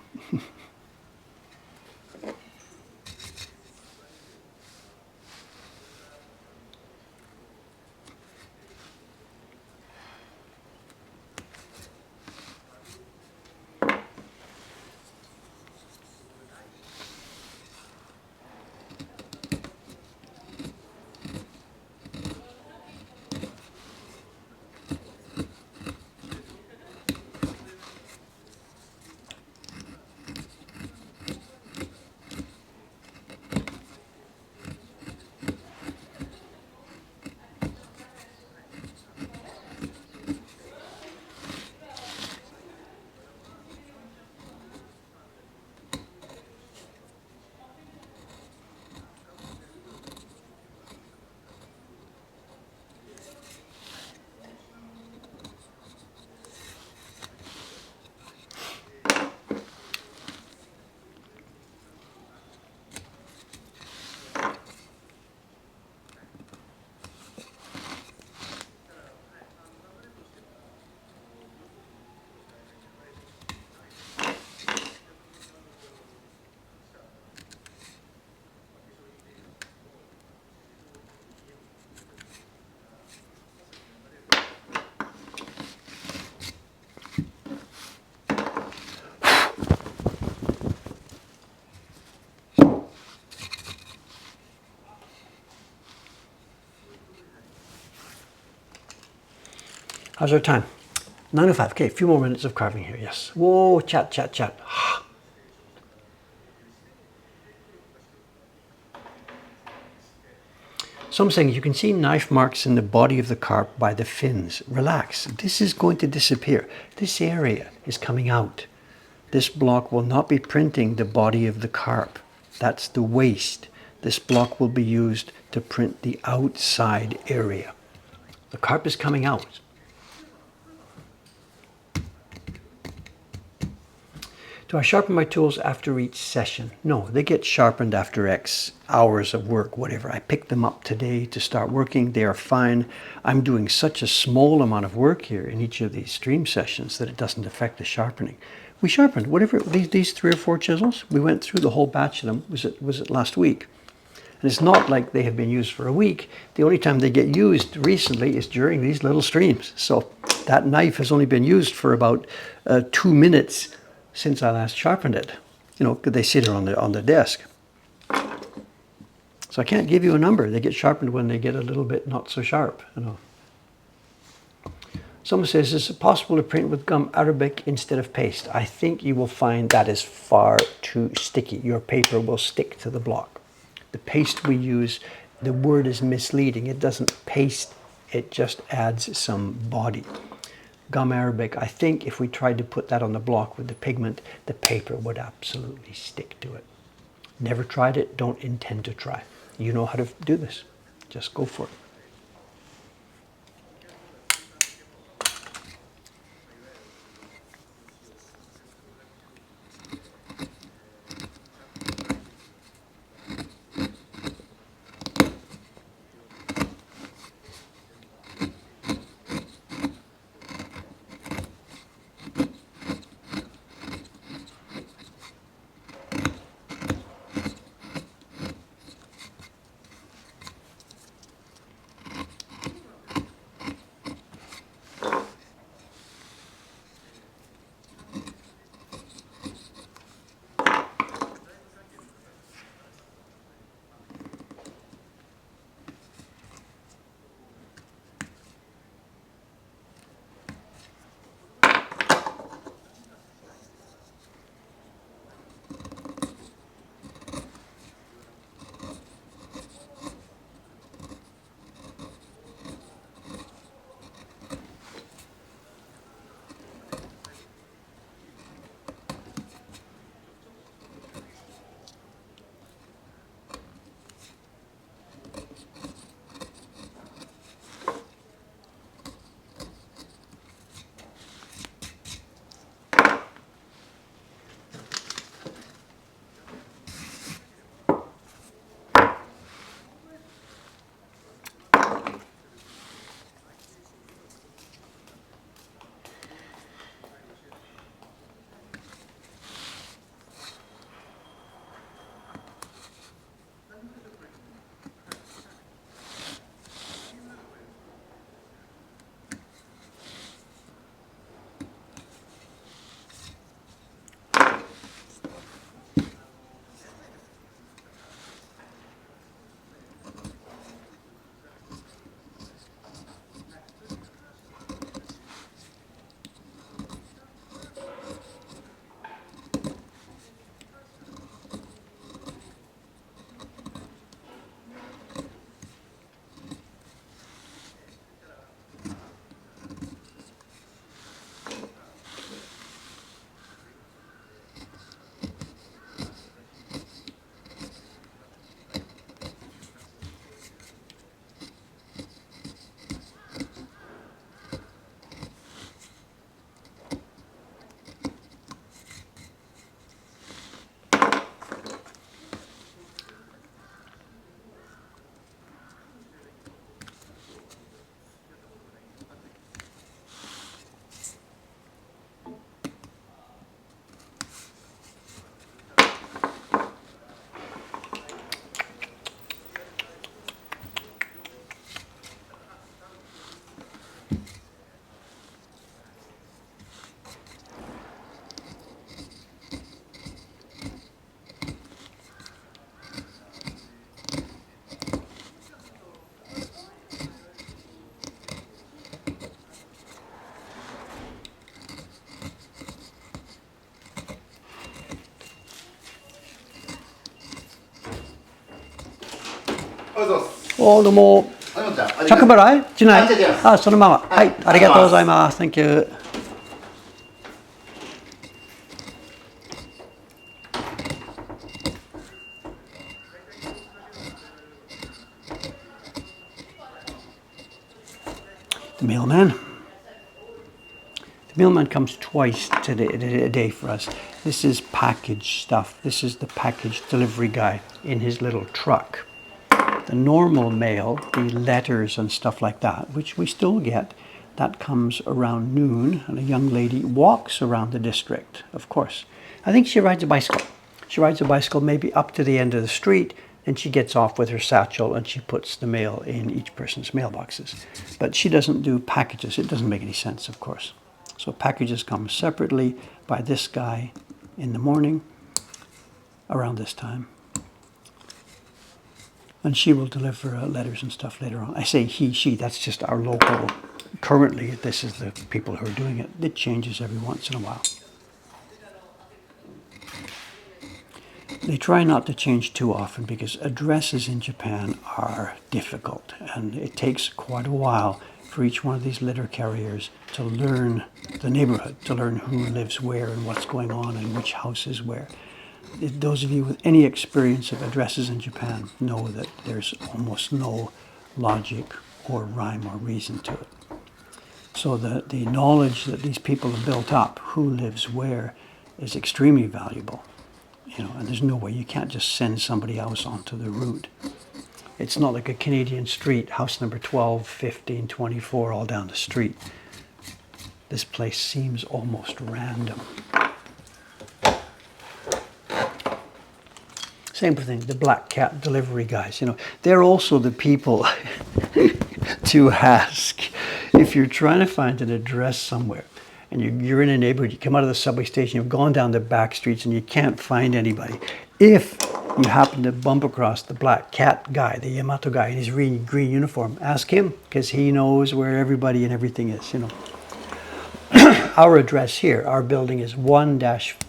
How's our time? 9:05. Okay, a few more minutes of carving here. Yes. Whoa, chat, chat, chat. Some saying you can see knife marks in the body of the carp by the fins. Relax. This is going to disappear. This area is coming out. This block will not be printing the body of the carp. That's the waste. This block will be used to print the outside area. The carp is coming out. Do I sharpen my tools after each session? No, they get sharpened after X hours of work, whatever. I picked them up today to start working. They are fine. I'm doing such a small amount of work here in each of these stream sessions that it doesn't affect the sharpening. We sharpened whatever these 3 or 4 chisels. We went through the whole batch of them. Was it last week? And it's not like they have been used for a week. The only time they get used recently is during these little streams. So that knife has only been used for about 2 minutes since I last sharpened it. You know, they sit on the desk. So I can't give you a number. They get sharpened when they get a little bit not so sharp, you know. Someone says, is it possible to print with gum arabic instead of paste? I think you will find that is far too sticky. Your paper will stick to the block. The paste we use, the word is misleading. It doesn't paste, it just adds some body. Gum arabic, I think if we tried to put that on the block with the pigment, the paper would absolutely stick to it. Never tried it, don't intend to try. You know how to do this. Just go for it. お、どうも。着払いしない？あ、そのまま。はい、ありがとうございます。Thank you. The mailman. The mailman comes twice a day for us. This is package stuff. This is the package delivery guy in his little truck. The normal mail, the letters and stuff like that, which we still get, that comes around noon, and a young lady walks around the district, of course. I think she rides a bicycle. She rides a bicycle maybe up to the end of the street, and she gets off with her satchel and she puts the mail in each person's mailboxes. But she doesn't do packages. It doesn't make any sense, of course. So packages come separately by this guy in the morning around this time. And she will deliver letters and stuff later on. I say he, she, that's just our local. Currently, this is the people who are doing it. It changes every once in a while. They try not to change too often because addresses in Japan are difficult. And it takes quite a while for each one of these letter carriers to learn the neighborhood, to learn who lives where and what's going on and which house is where. Those of you with any experience of addresses in Japan know that there's almost no logic or rhyme or reason to it. So the knowledge that these people have built up, who lives where, is extremely valuable. You know, and there's no way, you can't just send somebody else onto the route. It's not like a Canadian street, house number 12, 15, 24, all down the street. This place seems almost random. Same thing, the black cat delivery guys, you know, they're also the people to ask if you're trying to find an address somewhere and you're in a neighborhood, you come out of the subway station, you've gone down the back streets and you can't find anybody. If you happen to bump across the black cat guy, the Yamato guy in his green uniform, ask him because he knows where everybody and everything is, you know. Our address here, our building is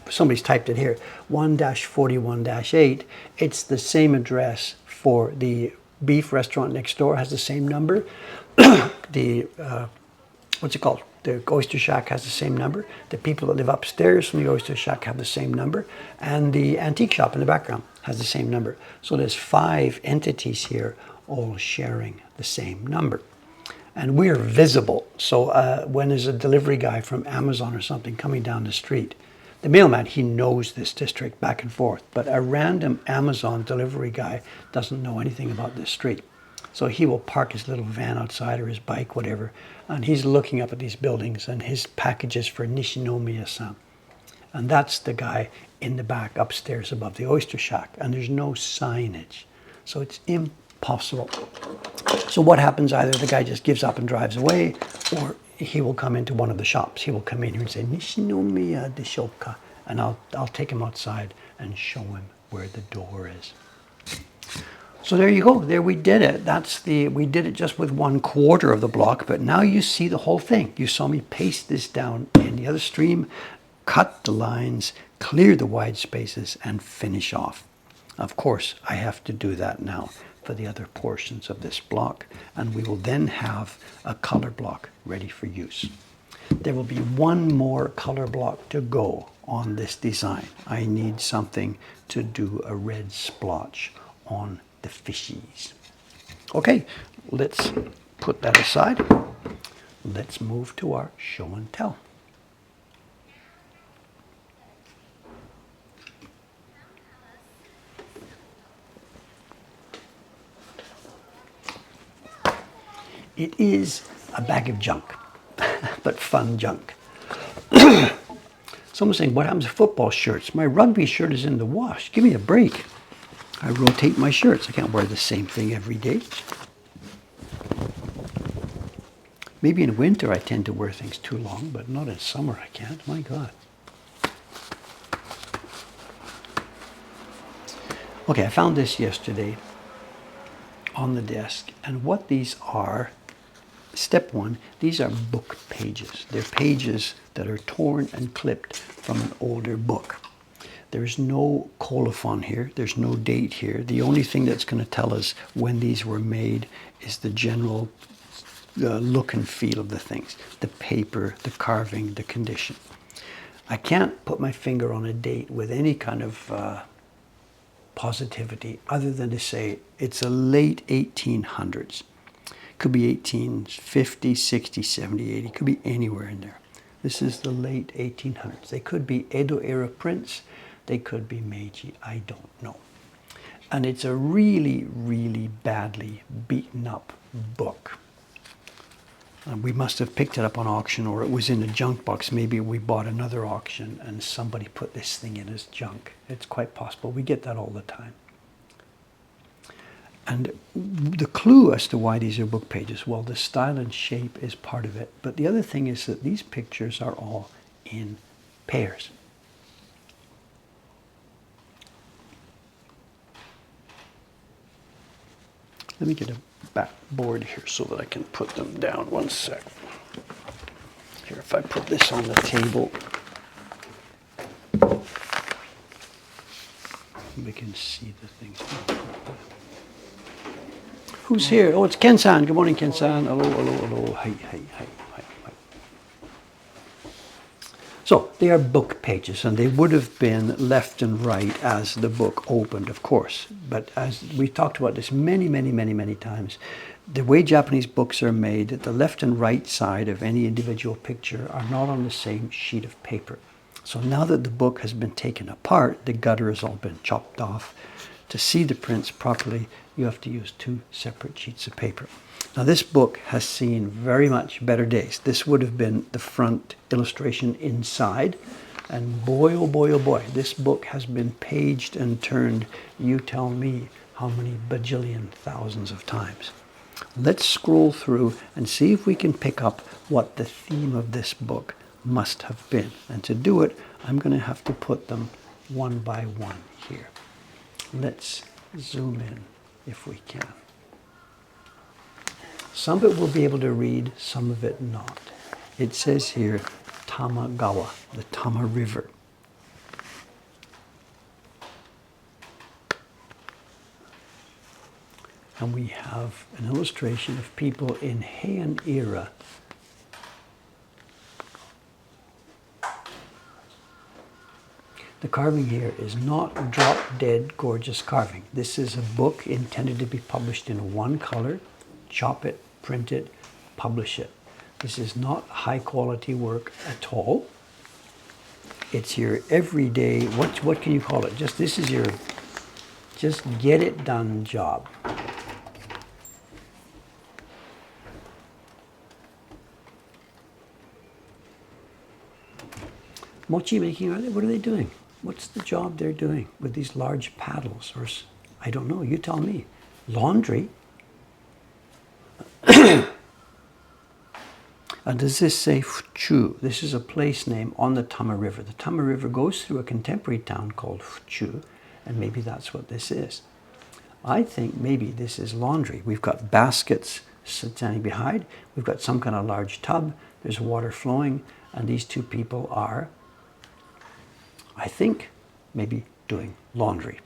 somebody's typed it here, 1-41-8. It's the same address for the beef restaurant next door, has the same number. The, what's it called? The Oyster Shack has the same number. The people that live upstairs from the Oyster Shack have the same number. And the antique shop in the background has the same number. So there's 5 entities here all sharing the same number. And we're visible. So when there's a delivery guy from Amazon or something coming down the street, the mailman, he knows this district back and forth. But a random Amazon delivery guy doesn't know anything about this street. So he will park his little van outside or his bike, whatever, and he's looking up at these buildings and his packages for Nishinomiya-san. And that's the guy in the back upstairs above the Oyster Shack. And there's no signage. So it's impossible. So what happens? Either the guy just gives up and drives away, or he will come into one of the shops. He will come in here and say, Nishinomiya deshoka? And I'll take him outside and show him where the door is. So there you go. There we did it. We did it just with 1/4 of the block, but now you see the whole thing. You saw me paste this down in the other stream, cut the lines, clear the wide spaces, and finish off. Of course, I have to do that now for the other portions of this block, and we will then have a color block ready for use. There will be one more color block to go on this design. I need something to do a red splotch on the fishies. Okay, let's put that aside. Let's move to our show and tell. It is a bag of junk, but fun junk. Someone's saying, what happens to football shirts? My rugby shirt is in the wash. Give me a break. I rotate my shirts. I can't wear the same thing every day. Maybe in winter I tend to wear things too long, but not in summer I can't. My God. Okay, I found this yesterday on the desk. And what these are, step 1, these are book pages. They're pages that are torn and clipped from an older book. There's no colophon here. There's no date here. The only thing that's going to tell us when these were made is the general look and feel of the things. The paper, the carving, the condition. I can't put my finger on a date with any kind of positivity other than to say it's a late 1800s. Could be 1850, 60, 70, 80. Could be anywhere in there. This is the late 1800s. They could be Edo era prints. They could be Meiji. I don't know. And it's a really, really badly beaten up book. And we must have picked it up on auction, or it was in a junk box. Maybe we bought another auction and somebody put this thing in as junk. It's quite possible. We get that all the time. And the clue as to why these are book pages, well, the style and shape is part of it. But the other thing is that these pictures are all in pairs. Let me get a backboard here so that I can put them down. One sec. Here, if I put this on the table, we can see the things. Who's here? Oh, it's Ken-san. Good morning, Ken-san. Hello, hello, hello. Hi, hi, hi, hi, hi. So they are book pages, and they would have been left and right as the book opened, of course. But as we've talked about this many, many, many, many times, the way Japanese books are made, the left and right side of any individual picture are not on the same sheet of paper. So now that the book has been taken apart, the gutter has all been chopped off. To see the prints properly, you have to use two separate sheets of paper. Now this book has seen very much better days. This would have been the front illustration inside. And boy, oh boy, oh boy, this book has been paged and turned, you tell me how many bajillion thousands of times. Let's scroll through and see if we can pick up what the theme of this book must have been. And to do it, I'm going to have to put them one by one here. Let's zoom in if we can. Some of it we'll be able to read, some of it not. It says here, Tamagawa, the Tama River. And we have an illustration of people in Heian era. The carving here is not drop-dead gorgeous carving. This is a book intended to be published in one color. Chop it, print it, publish it. This is not high-quality work at all. It's your everyday, what can you call it? This is your, just get it done job. Mochi making, what are they doing? What's the job they're doing with these large paddles? Or, I don't know, you tell me. Laundry? And does this say Fuchu? This is a place name on the Tama River. The Tama River goes through a contemporary town called Fuchu, and maybe that's what this is. I think maybe this is laundry. We've got baskets standing behind. We've got some kind of large tub. There's water flowing, and these two people are, I think, maybe doing laundry.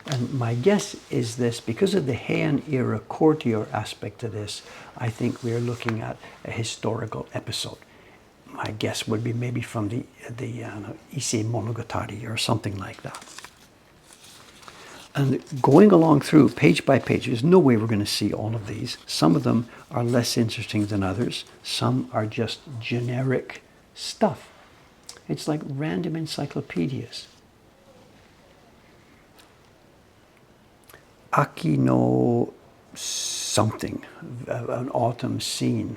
And my guess is this, because of the Heian era courtier aspect to this, I think we're looking at a historical episode. My guess would be maybe from the Issei Monogatari or something like that. And going along through page by page, there's no way we're going to see all of these. Some of them are less interesting than others. Some are just generic stuff. It's like random encyclopedias. Aki no something, an autumn scene.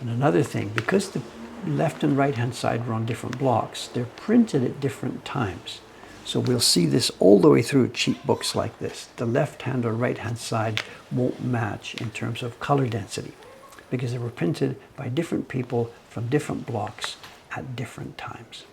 And another thing, because the left and right hand side are on different blocks, they're printed at different times. So we'll see this all the way through cheap books like this. The left hand or right hand side won't match in terms of color density because they were printed by different people from different blocks at different times.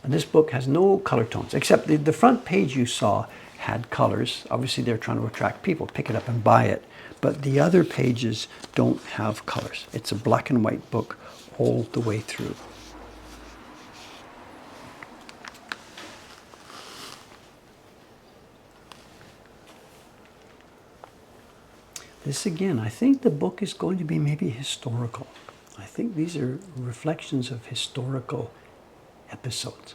And this book has no color tones, except the front page you saw had colors. Obviously, they're trying to attract people, pick it up and buy it. But the other pages don't have colors. It's a black and white book all the way through. This again, I think the book is going to be maybe historical. I think these are reflections of historical episodes.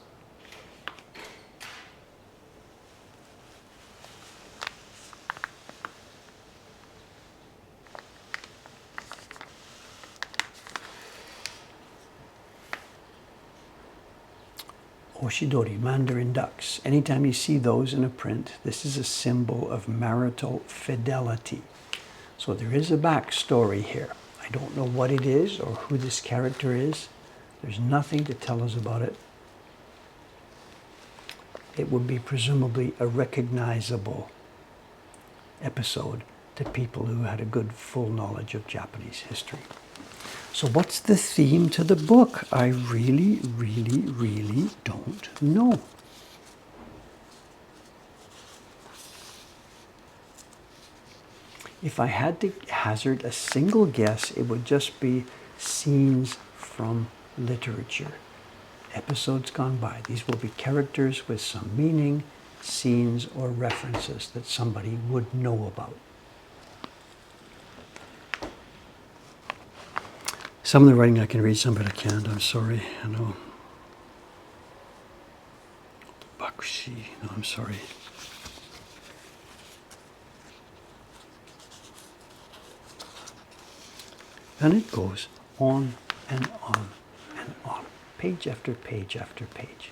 Oshidori, Mandarin ducks. Anytime you see those in a print, this is a symbol of marital fidelity. So there is a backstory here. I don't know what it is or who this character is. There's nothing to tell us about it. It would be presumably a recognizable episode to people who had a good full knowledge of Japanese history. So what's the theme to the book? I really, really, really don't know. If I had to hazard a single guess, it would just be scenes from literature. Episodes gone by. These will be characters with some meaning, scenes or references that somebody would know about. Some of the writing I can read, some of it I can't. I'm sorry. I know. Bakushi. No, I'm sorry. And it goes on and on and on, page after page after page.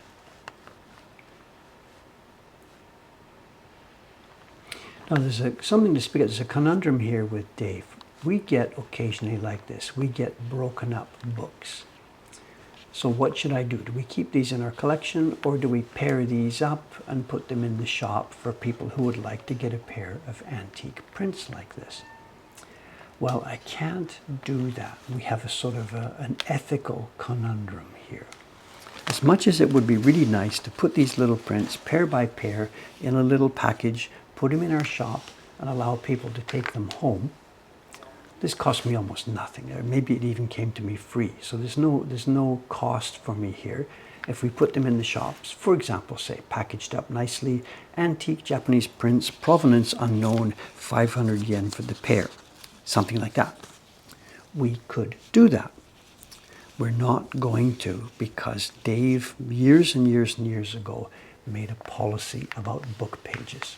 Now there's something to speak of. There's a conundrum here with Dave. We get occasionally like this. We get broken up books. So what should I do? Do we keep these in our collection, or do we pair these up and put them in the shop for people who would like to get a pair of antique prints like this? Well, I can't do that. We have a sort of an ethical conundrum here. As much as it would be really nice to put these little prints pair by pair in a little package, put them in our shop and allow people to take them home, this cost me almost nothing. Maybe it even came to me free. So there's no cost for me here. If we put them in the shops, for example, say packaged up nicely, antique Japanese prints, provenance unknown, 500 yen for the pair. Something like that. We could do that. We're not going to, because Dave, years and years and years ago, made a policy about book pages.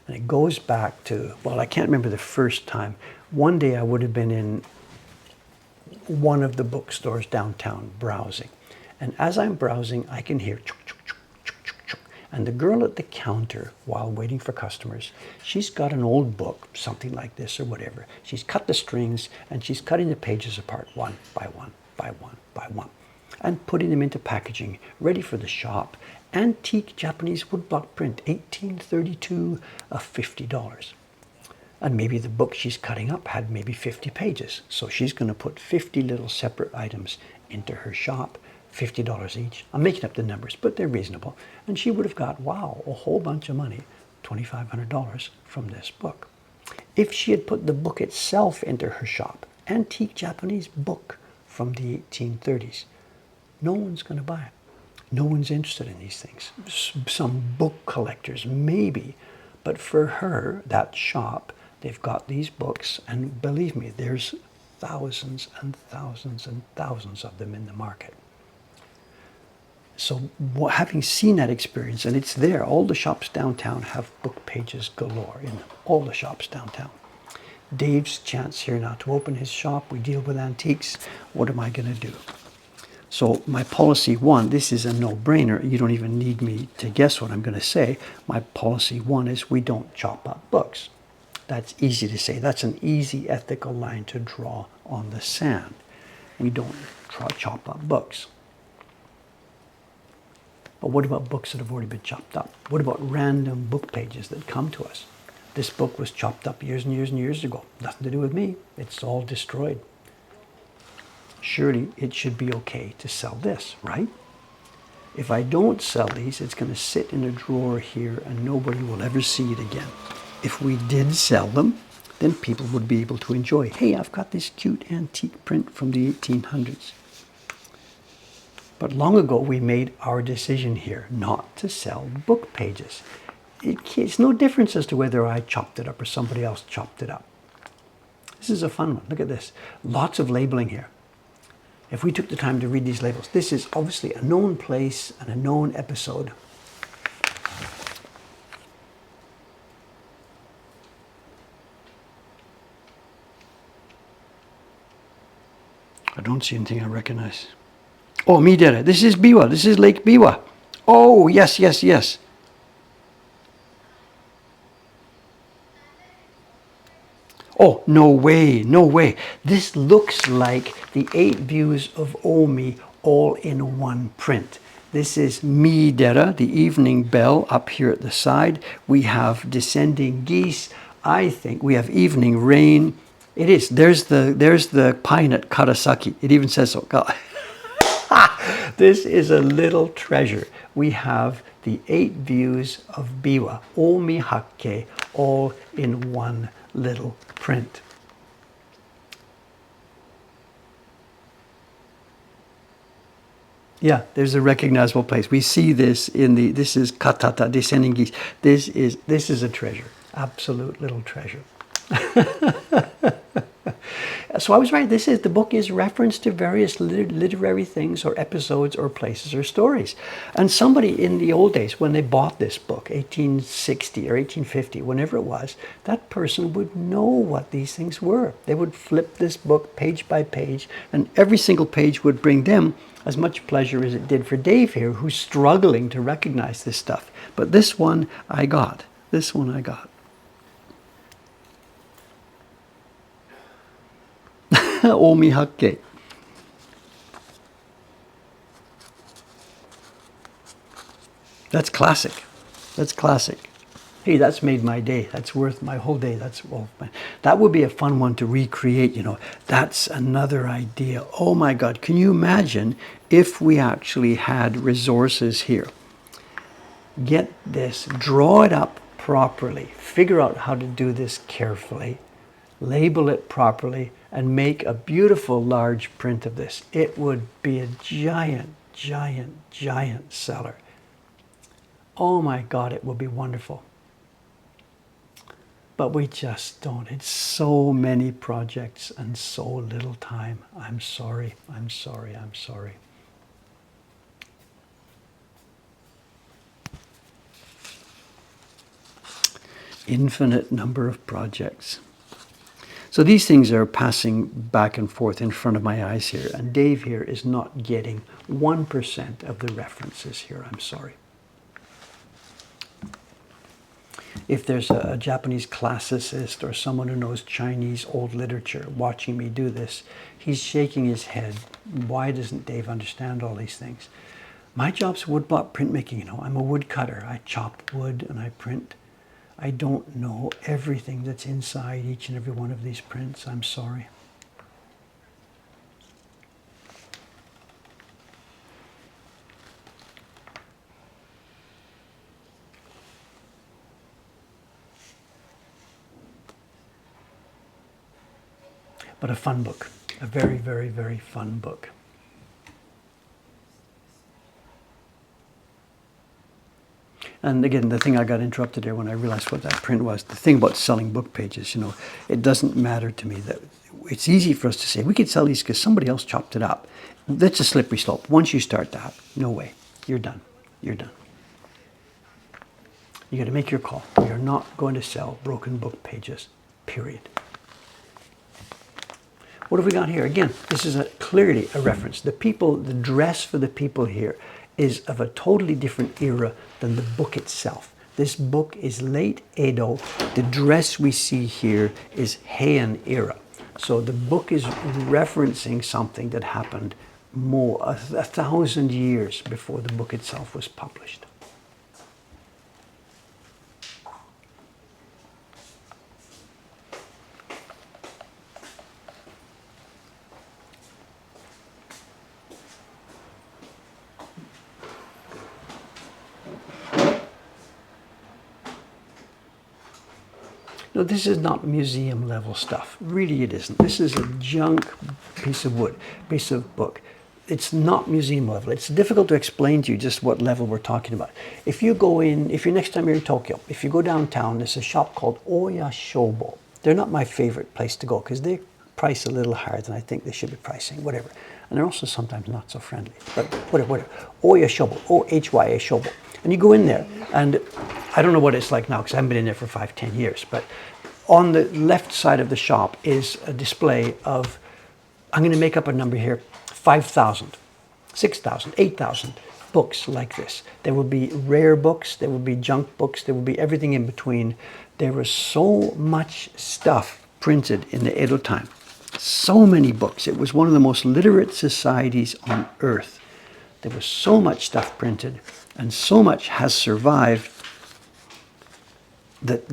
And it goes back to, well, I can't remember the first time. One day I would have been in one of the bookstores downtown browsing. And as I'm browsing, I can hear chuk, chuk, chuk, chuk, chuk, chuk. And the girl at the counter, while waiting for customers, she's got an old book, something like this or whatever. She's cut the strings and she's cutting the pages apart one by one, by one, by one, and putting them into packaging, ready for the shop. Antique Japanese woodblock print, 1832, of $50. And maybe the book she's cutting up had maybe 50 pages. So she's going to put 50 little separate items into her shop, $50 each. I'm making up the numbers, but they're reasonable. And she would have got, wow, a whole bunch of money, $2,500 from this book. If she had put the book itself into her shop, antique Japanese book from the 1830s, no one's going to buy it. No one's interested in these things. Some book collectors, maybe. But for her, that shop, they've got these books, and believe me, there's thousands and thousands and thousands of them in the market. So having seen that experience, and it's there, all the shops downtown have book pages galore in them, all the shops downtown. Dave's chance here now to open his shop. We deal with antiques. What am I going to do? So my policy one, this is a no-brainer. You don't even need me to guess what I'm going to say. My policy one is we don't chop up books. That's easy to say. That's an easy ethical line to draw on the sand. We don't chop up books. But what about books that have already been chopped up? What about random book pages that come to us? This book was chopped up years and years and years ago. Nothing to do with me. It's all destroyed. Surely it should be okay to sell this, right? If I don't sell these, it's going to sit in a drawer here and nobody will ever see it again. If we did sell them, then people would be able to enjoy, hey, I've got this cute antique print from the 1800s. But long ago, we made our decision here not to sell book pages. It's no difference as to whether I chopped it up or somebody else chopped it up. This is a fun one. Look at this. Lots of labeling here. If we took the time to read these labels, this is obviously a known place and a known episode. I don't see anything I recognize. Oh, Midera. This is Biwa. This is Lake Biwa. Oh, yes, yes, yes. Oh, no way, no way. This looks like the 8 views of Omi all in one print. This is Midera, the evening bell up here at the side. We have descending geese. I think we have evening rain. It is. There's the pine at Karasaki. It even says so. This is a little treasure. We have the 8 views of Biwa, Omi Hakke, all in one little print. Yeah, there's a recognizable place. We see this in this is Katata, descending geese. This is a treasure, absolute little treasure. So I was right. The book is referenced to various literary things or episodes or places or stories. And somebody in the old days, when they bought this book, 1860 or 1850, whenever it was, that person would know what these things were. They would flip this book page by page, and every single page would bring them as much pleasure as it did for Dave here, who's struggling to recognize this stuff. But this one I got. This one I got. Omi Hakke. That's classic. That's classic. Hey, that's made my day. That's worth my whole day. That would be a fun one to recreate, you know. That's another idea. Oh my God, can you imagine if we actually had resources here? Get this, draw it up properly, figure out how to do this carefully, label it properly, and make a beautiful large print of this. It would be a giant, giant, giant seller. Oh my God, it will be wonderful. But we just don't. It's so many projects and so little time. I'm sorry, I'm sorry, I'm sorry. Infinite number of projects. So these things are passing back and forth in front of my eyes here, and Dave here is not getting 1% of the references here. I'm sorry. If there's a Japanese classicist or someone who knows Chinese old literature watching me do this, he's shaking his head. Why doesn't Dave understand all these things? My job's woodblock printmaking, you know. I'm a woodcutter. I chop wood and I print. I don't know everything that's inside each and every one of these prints. I'm sorry. But a fun book. A very, very, very fun book. And again, the thing I got interrupted there when I realized what that print was, the thing about selling book pages, you know, it doesn't matter to me. That it's easy for us to say, we could sell these because somebody else chopped it up. That's a slippery slope. Once you start that, no way. You're done. You're done. You got to make your call. We are not going to sell broken book pages, period. What have we got here? Again, this is clearly a reference. The people, the dress for the people here is of a totally different era than the book itself. This book is late Edo. The dress we see here is Heian era. So the book is referencing something that happened more, 1,000 years before the book itself was published. No, this is not museum level stuff. Really, it isn't. This is a junk piece of wood, piece of book. It's not museum level. It's difficult to explain to you just what level we're talking about. If you go in, if you're next time you're in Tokyo, if you go downtown, there's a shop called Oya Shobo. They're not my favorite place to go because they price a little higher than I think they should be pricing, whatever. And they're also sometimes not so friendly, but whatever. Oya Shobo, O-H-Y-A Shobo. And you go in there, and I don't know what it's like now because I haven't been in there for 5-10 years, but on the left side of the shop is a display of, I'm going to make up a number here, 5,000, 6,000, 8,000 books like this. There will be rare books, there will be junk books, there will be everything in between. There was so much stuff printed in the Edo time. So many books. It was one of the most literate societies on earth. There was so much stuff printed and so much has survived that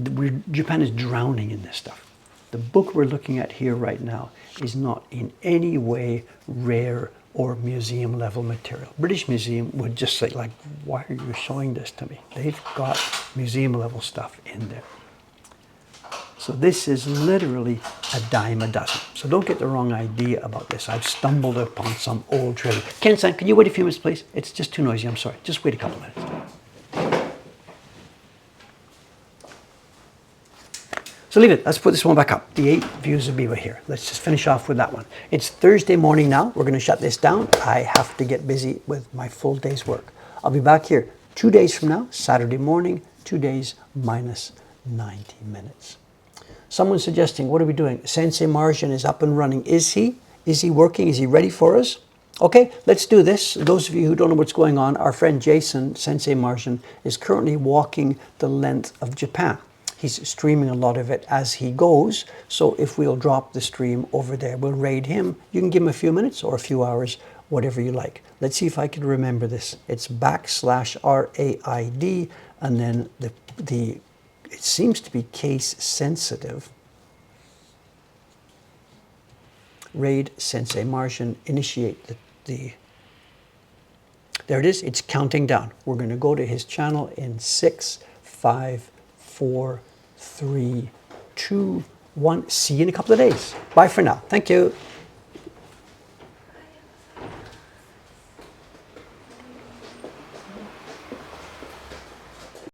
Japan is drowning in this stuff. The book we're looking at here right now is not in any way rare or museum level material. British Museum would just say, like, why are you showing this to me? They've got museum level stuff in there. So this is literally a dime a dozen. So don't get the wrong idea about this. I've stumbled upon some old treasure. Ken-san, can you wait a few minutes, please? It's just too noisy, I'm sorry. Just wait a couple minutes. So leave it. Let's put this one back up. The 8 views of Biwa here. Let's just finish off with that one. It's Thursday morning now. We're going to shut this down. I have to get busy with my full day's work. I'll be back here 2 days from now, Saturday morning, 2 days minus 90 minutes. Someone's suggesting, what are we doing? Sensei Martian is up and running. Is he? Is he working? Is he ready for us? Okay, let's do this. Those of you who don't know what's going on, our friend Jason, Sensei Martian, is currently walking the length of Japan. He's streaming a lot of it as he goes. So if we'll drop the stream over there, we'll raid him. You can give him a few minutes or a few hours, whatever you like. Let's see if I can remember this. It's /RAID, and then it seems to be case sensitive. Raid Sensei Martian, initiate the there it is. It's counting down. We're going to go to his channel in 6, 5, 4, 3, 2, 1. See you in a couple of days. Bye for now. Thank you.